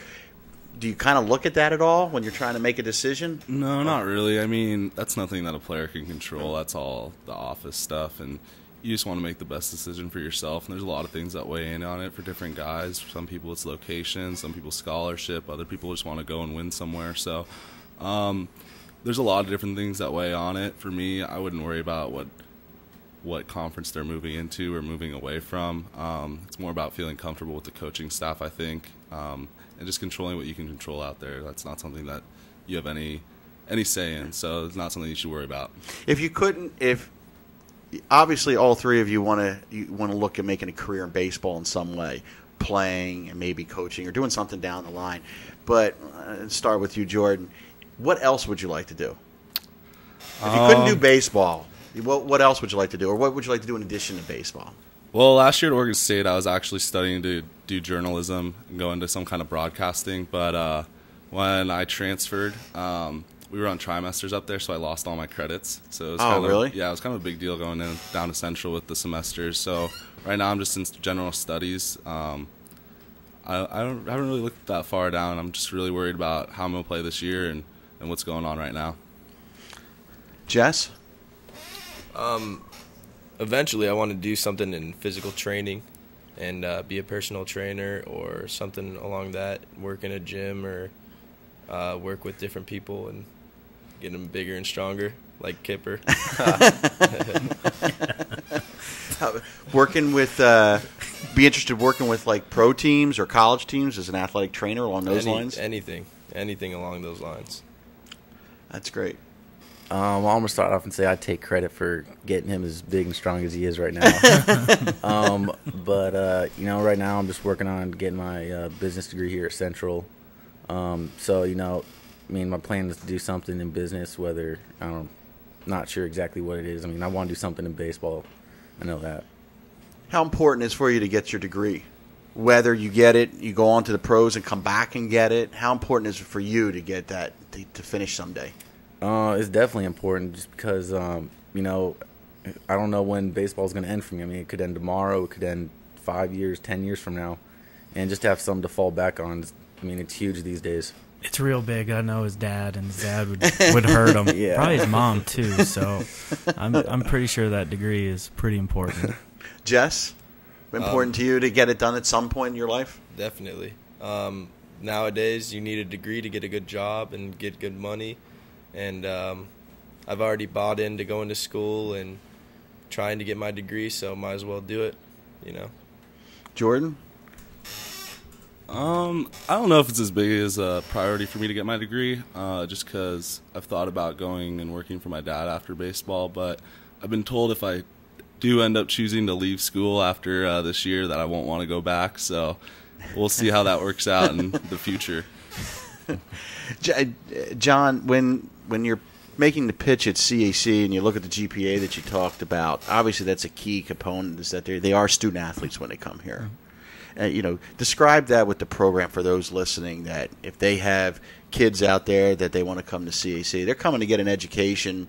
Do you kind of look at that at all when you're trying to make a decision? No, not really. I mean, that's nothing that a player can control. That's all the office stuff, and you just want to make the best decision for yourself. And there's a lot of things that weigh in on it for different guys. For some people, it's location. Some people, scholarship. Other people just want to go and win somewhere. So there's a lot of different things that weigh on it. For me, I wouldn't worry about what conference they're moving into or moving away from. It's more about feeling comfortable with the coaching staff, I think, and just controlling what you can control out there. That's not something that you have any say in, so it's not something you should worry about. If obviously all three of you want to look at making a career in baseball in some way, playing and maybe coaching or doing something down the line, but start with you, Jordan. What else would you like to do? If you couldn't do baseball, what else would you like to do, or what would you like to do in addition to baseball? Well, last year at Oregon State, I was actually studying to do journalism and go into some kind of broadcasting. But when I transferred, we were on trimesters up there, so I lost all my credits. So it was really? Yeah, it was kind of a big deal going down to Central with the semesters. So right now I'm just in general studies. I haven't really looked that far down. I'm just really worried about how I'm going to play this year and what's going on right now. Jess? Eventually, I want to do something in physical training and be a personal trainer or something along that, work in a gym or work with different people and get them bigger and stronger, like Kipper. Be interested working with, like, pro teams or college teams as an athletic trainer along those lines? Anything along those lines. That's great. I'm going to start off and say I take credit for getting him as big and strong as he is right now. But right now I'm just working on getting my business degree here at Central. So, my plan is to do something in business, whether, not sure exactly what it is. I want to do something in baseball. I know that. How important is it for you to get your degree? Whether you get it, you go on to the pros and come back and get it, how important is it for you to get that, to finish someday? It's definitely important just because, I don't know when baseball is going to end for me. It could end tomorrow. It could end 5 years, 10 years from now. And just to have something to fall back on, it's huge these days. It's real big. I know his dad, and his dad would hurt him. Yeah. Probably his mom, too. So I'm pretty sure that degree is pretty important. Jess, important to you to get it done at some point in your life? Definitely. Nowadays, you need a degree to get a good job and get good money. And I've already bought into going to school and trying to get my degree, so might as well do it, Jordan? I don't know if it's as big as a priority for me to get my degree, just because I've thought about going and working for my dad after baseball, but I've been told if I do end up choosing to leave school after this year that I won't want to go back, so we'll see how that works out in the future. John, when you're making the pitch at CAC and you look at the GPA that you talked about, obviously that's a key component, is that they are student athletes when they come here. Describe that with the program for those listening, that if they have kids out there that they want to come to CAC, they're coming to get an education,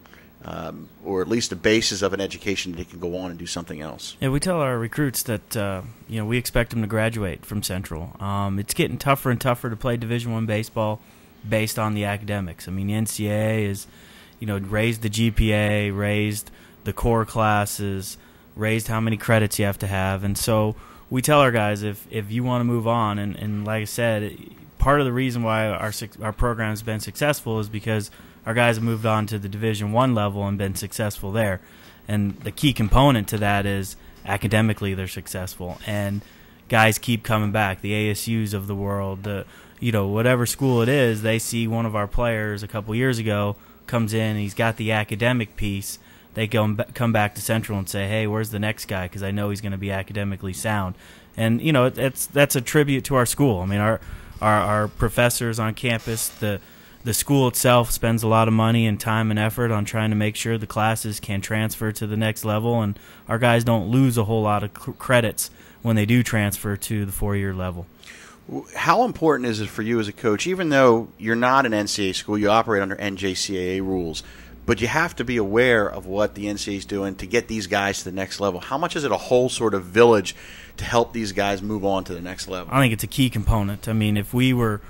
or at least a basis of an education that they can go on and do something else. Yeah, we tell our recruits that we expect them to graduate from Central. It's getting tougher and tougher to play Division I baseball based on the academics. The NCAA is, raised the GPA, raised the core classes, raised how many credits you have to have, and so we tell our guys if you want to move on, and like I said, part of the reason why our program has been successful is because our guys have moved on to the Division I level and been successful there. And the key component to that is academically they're successful. And guys keep coming back. The ASUs of the world, whatever school it is, they see one of our players a couple years ago comes in, and he's got the academic piece. They come back to Central and say, hey, where's the next guy? Because I know he's going to be academically sound. And, that's a tribute to our school. Our professors on campus, the the school itself spends a lot of money and time and effort on trying to make sure the classes can transfer to the next level, and our guys don't lose a whole lot of credits when they do transfer to the 4-year level. How important is it for you as a coach, even though you're not an NCAA school, you operate under NJCAA rules, but you have to be aware of what the NCAA is doing to get these guys to the next level? How much is it a whole sort of village to help these guys move on to the next level? I think it's a key component. I mean, if we were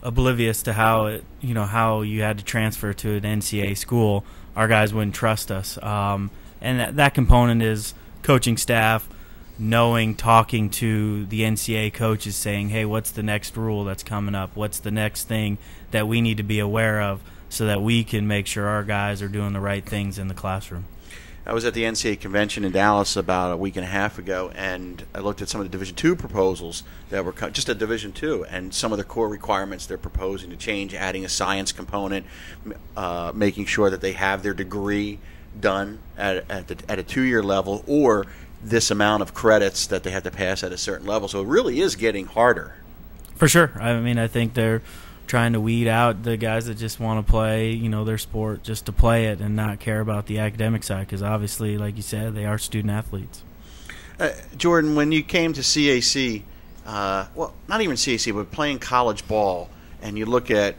oblivious to how you had to transfer to an NCAA school, our guys wouldn't trust us. And that component is coaching staff, talking to the NCAA coaches, saying, hey, what's the next rule that's coming up? What's the next thing that we need to be aware of so that we can make sure our guys are doing the right things in the classroom? I was at the NCAA convention in Dallas about a week and a half ago, and I looked at some of the Division II proposals that were just at Division II, and some of the core requirements they're proposing to change, adding a science component, making sure that they have their degree done at a 2-year level, or this amount of credits that they have to pass at a certain level. So it really is getting harder. For sure. I mean, I think they're trying to weed out the guys that just want to play, their sport just to play it and not care about the academic side, because obviously, like you said, they are student athletes. Jordan, when you came to CAC, well, not even CAC, but playing college ball, and you look at,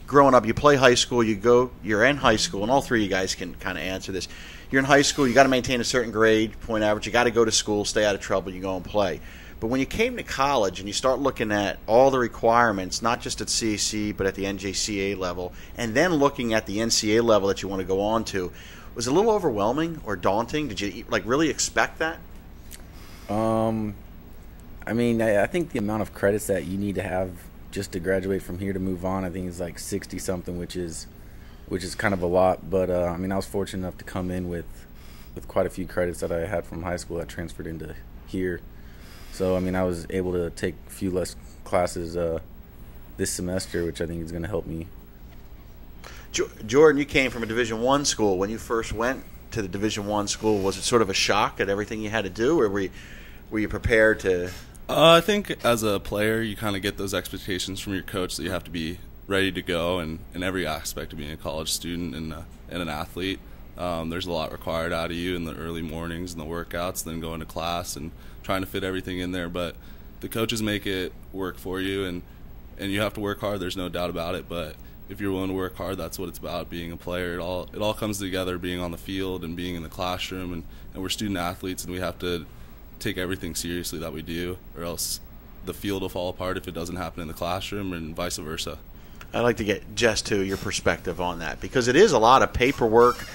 growing up, you play high school, you're in high school, and all three of you guys can kind of answer this. You're in high school, you got to maintain a certain grade, point average, you got to go to school, stay out of trouble, you go and play. But when you came to college and you start looking at all the requirements, not just at CAC but at the NJCAA level, and then looking at the NCAA level that you want to go on to, was it a little overwhelming or daunting? Did you really expect that? I mean, I think the amount of credits that you need to have just to graduate from here to move on, I think is like 60-something, which is kind of a lot. But I mean, I was fortunate enough to come in with quite a few credits that I had from high school that transferred into here. So, I mean, I was able to take a few less classes this semester, which I think is going to help me. Jordan, you came from a Division I school. When you first went to the Division I school, was it sort of a shock at everything you had to do, or were you prepared to? I think as a player, you kind of get those expectations from your coach that you have to be ready to go in every aspect of being a college student and an athlete. There's a lot required out of you in the early mornings and the workouts, then going to class and trying to fit everything in there. But the coaches make it work for you, and you have to work hard. There's no doubt about it. But if you're willing to work hard, that's what it's about, being a player. It all comes together, being on the field and being in the classroom. And we're student athletes, and we have to take everything seriously that we do, or else the field will fall apart if it doesn't happen in the classroom, and vice versa. I'd like to get Jess, too, your perspective on that, because it is a lot of paperwork.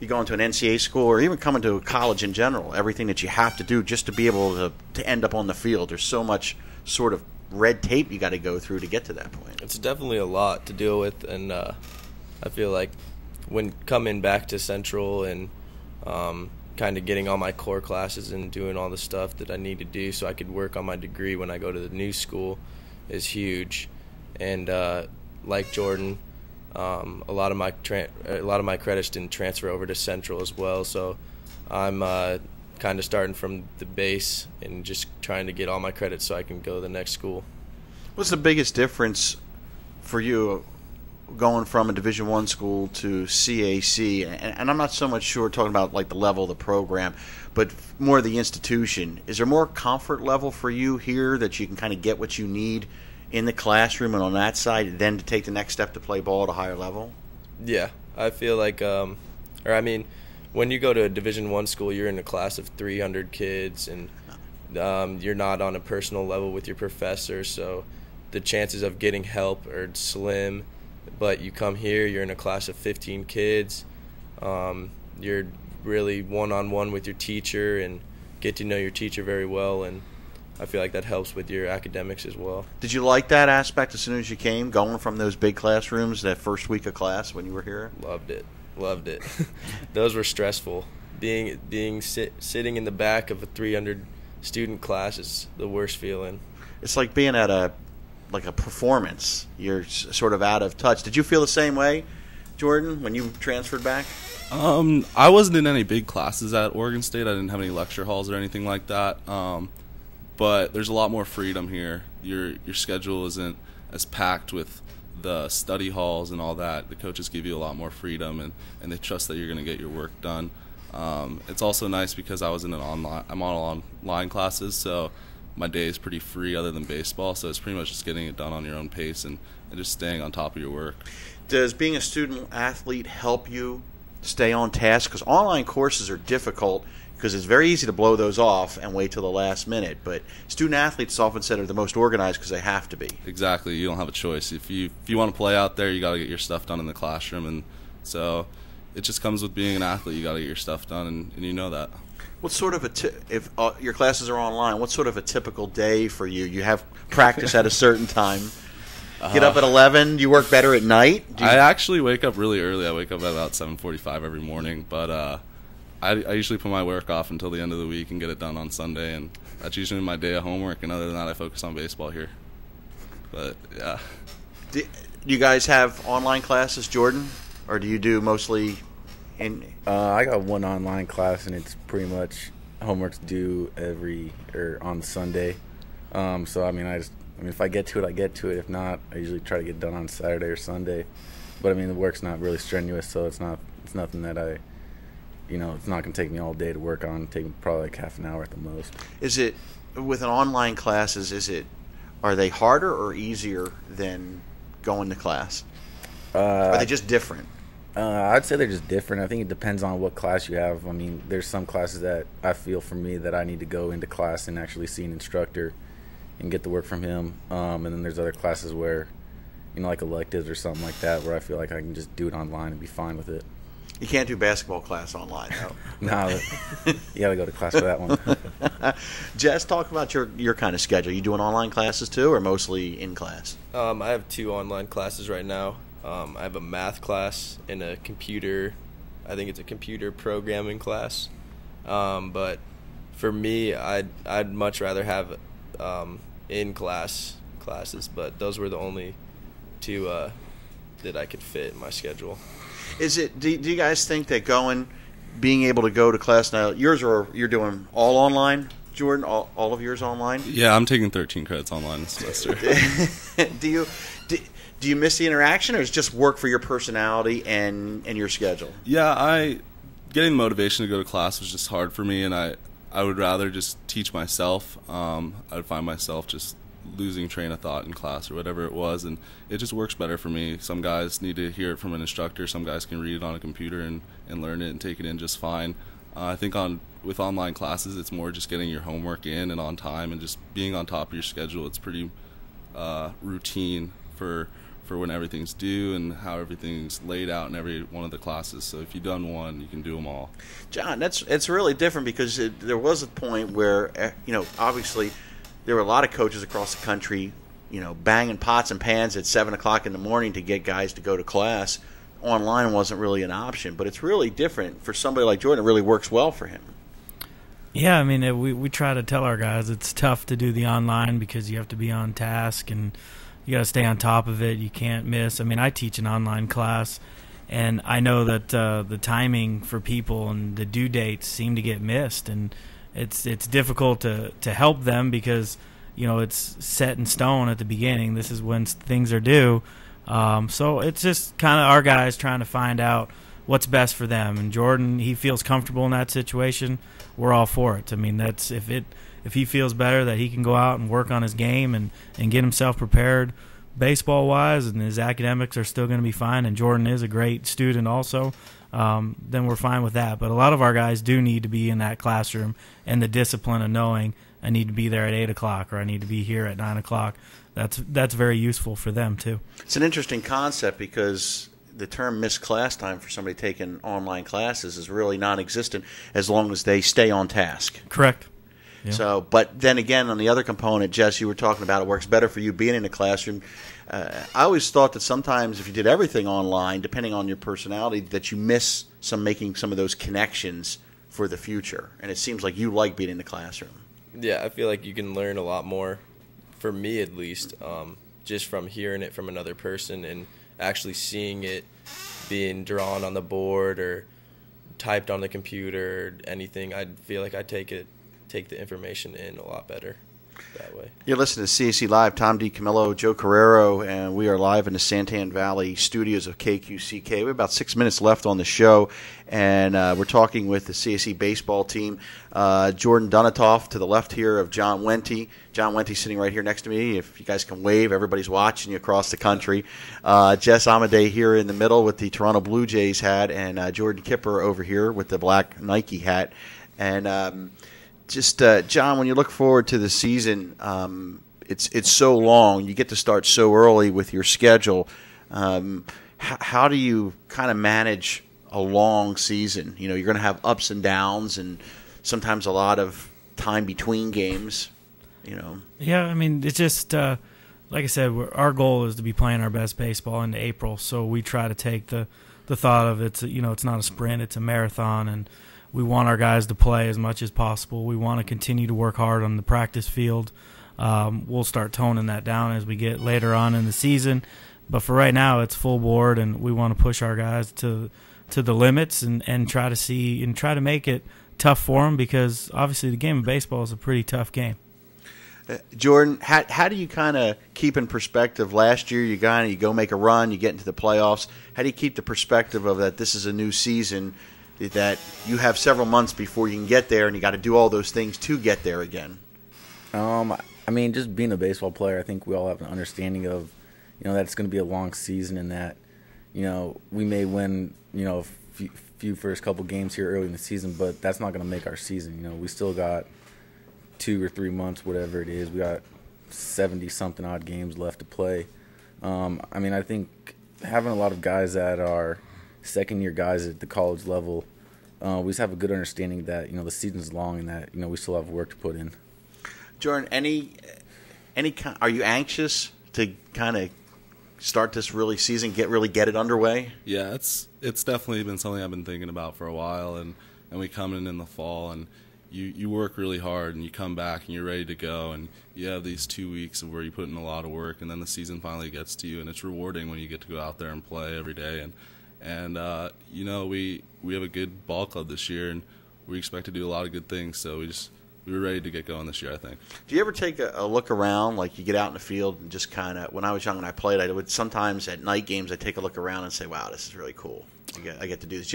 You go into an NCAA school, or even coming to college in general, everything that you have to do just to be able to end up on the field. There's so much sort of red tape you got to go through to get to that point. It's definitely a lot to deal with, and I feel like when coming back to Central and kind of getting all my core classes and doing all the stuff that I need to do so I could work on my degree when I go to the new school is huge. And like Jordan, a lot of my credits didn't transfer over to Central as well, so I'm kind of starting from the base and just trying to get all my credits so I can go to the next school. What's the biggest difference for you going from a Division I school to CAC? And I'm not so much sure talking about like the level of the program, but more the institution. Is there more comfort level for you here that you can kind of get what you need in the classroom and on that side, then to take the next step to play ball at a higher level? Yeah, I feel like, when you go to a Division I school, you're in a class of 300 kids, and you're not on a personal level with your professor, so the chances of getting help are slim. But you come here, you're in a class of 15 kids, you're really one-on-one with your teacher and get to know your teacher very well, and I feel like that helps with your academics as well. Did you like that aspect as soon as you came, going from those big classrooms that first week of class when you were here? Loved it. Those were stressful. Sitting in the back of a 300 student class is the worst feeling. It's like being at a performance. You're sort of out of touch. Did you feel the same way, Jordan, when you transferred back? I wasn't in any big classes at Oregon State. I didn't have any lecture halls or anything like that. But there's a lot more freedom here. Your schedule isn't as packed with the study halls and all that, the coaches give you a lot more freedom, and they trust that you're going to get your work done. It's also nice because I'm on online classes, so my day is pretty free other than baseball, so it's pretty much just getting it done on your own pace and just staying on top of your work. Does being a student athlete help you stay on task? Because online courses are difficult because it's very easy to blow those off and wait till the last minute. But student athletes often said are the most organized because they have to be. Exactly. You don't have a choice. If you want to play out there, you got to get your stuff done in the classroom, and so it just comes with being an athlete. You got to get your stuff done, and you know that. What sort of if your classes are online, what sort of a typical day for you? You have practice at a certain time. Get up at 11. Do you work better at night? I actually wake up really early. I wake up at about 7:45 every morning, but I usually put my work off until the end of the week and get it done on Sunday, and that's usually my day of homework, and other than that, I focus on baseball here. But, yeah. Do you guys have online classes, Jordan, or do you do mostly in... I got one online class, and it's pretty much homework's due on Sunday. So, I mean, if I get to it, I get to it. If not, I usually try to get done on Saturday or Sunday. But, I mean, the work's not really strenuous, so it's nothing that it's not going to take me all day to work on. Take me probably like half an hour at the most. Is it, with an online classes, are they harder or easier than going to class? Are they just different? I'd say they're just different. I think it depends on what class you have. I mean, there's some classes that I feel for me that I need to go into class and actually see an instructor and get the work from him. And then there's other classes where, like electives or something like that, where I feel like I can just do it online and be fine with it. You can't do basketball class online, though. No, you got to go to class for that one. Jess, talk about your kind of schedule. You doing online classes too, or mostly in class? I have 2 online classes right now. I have a math class and I think it's a computer programming class. But for me, I'd much rather have in-class classes, but those were the only 2 that I could fit in my schedule. Do you guys think that being able to go to class now, you're doing all online, Jordan, all of yours online? Yeah, I'm taking 13 credits online this semester. Do you miss the interaction, or is it just work for your personality and your schedule? Yeah, getting the motivation to go to class was just hard for me, and I would rather just teach myself. I would find myself just losing train of thought in class or whatever it was, and it just works better for me. Some guys need to hear it from an instructor. Some guys can read it on a computer and learn it and take it in just fine. I think with online classes, it's more just getting your homework in and on time and just being on top of your schedule. It's pretty routine for when everything's due and how everything's laid out in every one of the classes. So if you've done one, you can do them all. John, it's really different because there was a point where, obviously there were a lot of coaches across the country, banging pots and pans at 7 o'clock in the morning to get guys to go to class. Online wasn't really an option, but it's really different for somebody like Jordan. It really works well for him. Yeah, I mean, we try to tell our guys it's tough to do the online because you have to be on task and you got to stay on top of it. You can't miss. I mean, I teach an online class, and I know that the timing for people and the due dates seem to get missed, and it's difficult to help them because it's set in stone at the beginning. This is when things are due. So it's just kind of our guys trying to find out what's best for them. And Jordan, he feels comfortable in that situation. We're all for it. I mean, that's if he feels better that he can go out and work on his game and get himself prepared baseball-wise, and his academics are still going to be fine, and Jordan is a great student also, then we're fine with that. But a lot of our guys do need to be in that classroom and the discipline of knowing I need to be there at 8 o'clock or I need to be here at 9 o'clock. That's very useful for them too. It's an interesting concept because the term missed class time for somebody taking online classes is really non-existent as long as they stay on task. Correct. Yeah. So, but then again, on the other component, Jess, you were talking about it works better for you being in the classroom. I always thought that sometimes if you did everything online, depending on your personality, that you miss making some of those connections for the future. And it seems like you like being in the classroom. Yeah, I feel like you can learn a lot more, for me at least, just from hearing it from another person and actually seeing it being drawn on the board or typed on the computer or anything. I feel like I take the information in a lot better. that way. You're listening to CAC Live. Tom D. Camillo, Joe Carrero, and we are live in the Santan Valley studios of KQCK. We have about 6 minutes left on the show, and we're talking with the CAC baseball team. Jordan Dunatoff to the left here of John Wente. John Wente sitting right here next to me. If you guys can wave, everybody's watching you across the country. Jess Amadei here in the middle with the Toronto Blue Jays hat, and Jordan Kipper over here with the black Nike hat. And John, when you look forward to the season, it's so long. You get to start so early with your schedule. How do you kind of manage a long season? You know, you're going to have ups and downs, and sometimes a lot of time between games. You know. Yeah, I mean, it's just like I said, our goal is to be playing our best baseball into April. So we try to take the thought of it's not a sprint, it's a marathon, and we want our guys to play as much as possible. We want to continue to work hard on the practice field. We'll start toning that down as we get later on in the season. But for right now, it's full board, and we want to push our guys to the limits and try to make it tough for them, because obviously the game of baseball is a pretty tough game. Jordan, how do you kind of keep in perspective? Last year, you go make a run, you get into the playoffs. How do you keep the perspective of that this is a new season, that you have several months before you can get there, and you got to do all those things to get there again? I mean, just being a baseball player, I think we all have an understanding of, that it's going to be a long season, and that, we may win, a few first couple games here early in the season, but that's not going to make our season. We still got 2 or 3 months, whatever it is. We got 70-something odd games left to play. I mean, I think having a lot of guys that are second-year guys at the college level, we just have a good understanding that the season's long, and that we still have work to put in. Jordan, are you anxious to kind of start this season, get it underway? Yeah, it's definitely been something I've been thinking about for a while, and we come in the fall, and you work really hard, and you come back and you're ready to go, and you have these 2 weeks of where you put in a lot of work, and then the season finally gets to you, and it's rewarding when you get to go out there and play every day. And we have a good ball club this year, and we expect to do a lot of good things. So we're ready to get going this year, I think. Do you ever take a look around, like you get out in the field and just kind of, when I was young and I played, I would sometimes at night games I'd take a look around and say, wow, this is really cool. I get to do this.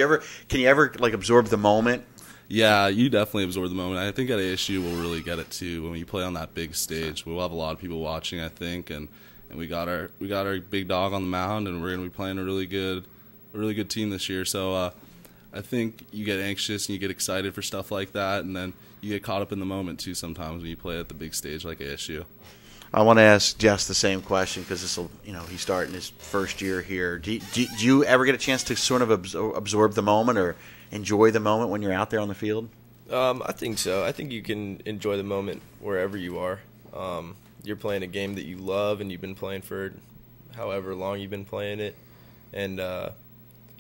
Can you ever like absorb the moment? Yeah, you definitely absorb the moment. I think at ASU we'll really get it too when we play on that big stage. We'll have a lot of people watching, I think, and we got our big dog on the mound, and we're going to be playing a really good team this year. So I think you get anxious and you get excited for stuff like that, and then you get caught up in the moment too sometimes when you play at the big stage like ASU. I want to ask Jess the same question, because this will, he's starting his first year here. Do you ever get a chance to sort of absorb the moment or enjoy the moment when you're out there on the field? I think so. I think you can enjoy the moment wherever you are. You're playing a game that you love, and you've been playing for however long you've been playing it, and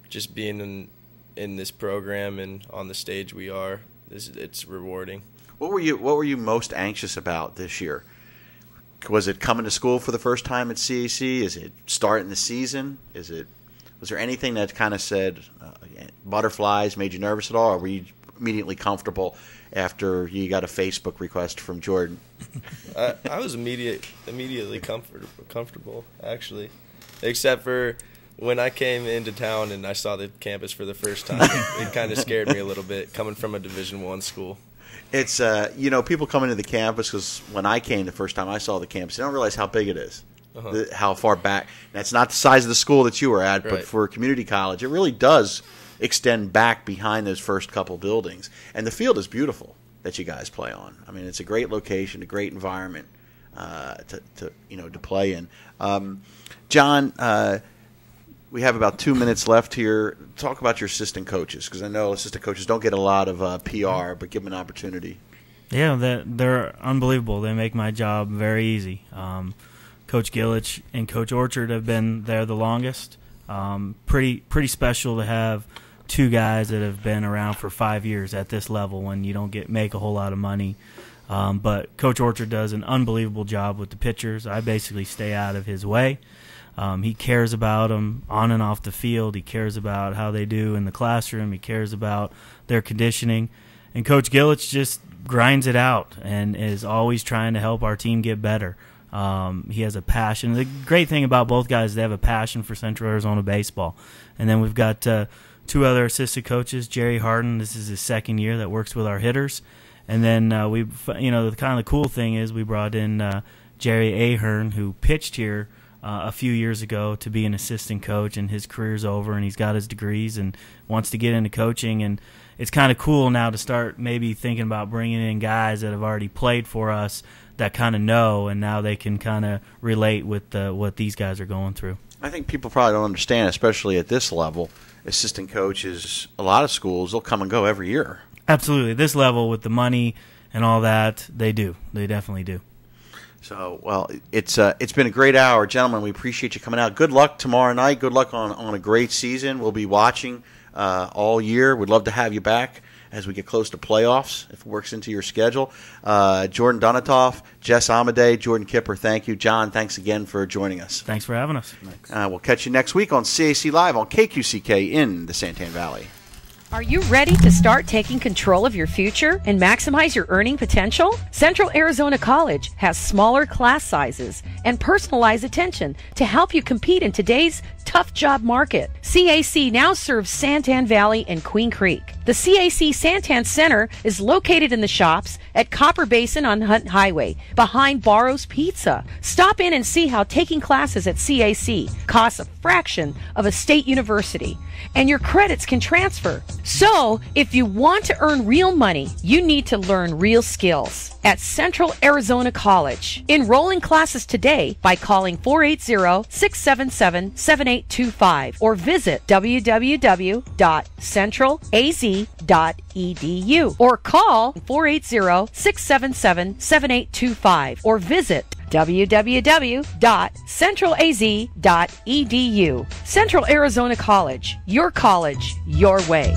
just being in this program and on the stage we are, it's rewarding. What were you most anxious about this year? Was it coming to school for the first time at CAC? Is it starting the season? Was there anything that kind of said butterflies, made you nervous at all, or were you immediately comfortable after you got a Facebook request from Jordan? I was immediately comfortable, actually, except for when I came into town and I saw the campus for the first time. It kind of scared me a little bit, coming from a Division I school. It's people come into the campus, because when I came the first time I saw the campus, they don't realize how big it is. How far back. That's not the size of the school that you were at, but for a community college, it really does extend back behind those first couple buildings. And the field is beautiful that you guys play on. I mean, it's a great location, a great environment to play in. John, we have about 2 minutes left here. Talk about your assistant coaches, because I know assistant coaches don't get a lot of PR, but give them an opportunity. Yeah, they're unbelievable. They make my job very easy. Coach Gillich and Coach Orchard have been there the longest. Pretty special to have two guys that have been around for 5 years at this level when you don't make a whole lot of money. But Coach Orchard does an unbelievable job with the pitchers. I basically stay out of his way. He cares about them on and off the field. He cares about how they do in the classroom. He cares about their conditioning. And Coach Gillich just grinds it out and is always trying to help our team get better. He has a passion. The great thing about both guys, they have a passion for Central Arizona baseball. And then we've got two other assistant coaches, Jerry Harden. This is his second year that works with our hitters. And then the cool thing is we brought in Jerry Ahern, who pitched here a few years ago to be an assistant coach, and his career's over, and he's got his degrees and wants to get into coaching. And it's kind of cool now to start maybe thinking about bringing in guys that have already played for us that kind of know, and now they can kind of relate with what these guys are going through. I think people probably don't understand, especially at this level, assistant coaches, a lot of schools, they'll come and go every year. Absolutely. This level with the money and all that, they do. They definitely do. So, well, it's been a great hour. Gentlemen, we appreciate you coming out. Good luck tomorrow night. Good luck on a great season. We'll be watching all year. We'd love to have you back as we get close to playoffs, if it works into your schedule. Jordan Donatoff, Jess Amadei, Jordan Kipper, thank you. John, thanks again for joining us. Thanks for having us. We'll catch you next week on CAC Live on KQCK in the Santan Valley. Are you ready to start taking control of your future and maximize your earning potential? Central Arizona College has smaller class sizes and personalized attention to help you compete in today's tough job market. CAC now serves Santan Valley and Queen Creek. The CAC Santan Center is located in the shops at Copper Basin on Hunt Highway, behind Barrow's Pizza. Stop in and see how taking classes at CAC costs a fraction of a state university, and your credits can transfer. So, if you want to earn real money, you need to learn real skills at Central Arizona College. Enroll in classes today by calling 480-677-7825 or visit www.centralaz.edu or call 480-677-7825 or visit www.centralaz.edu. Central Arizona College, your way.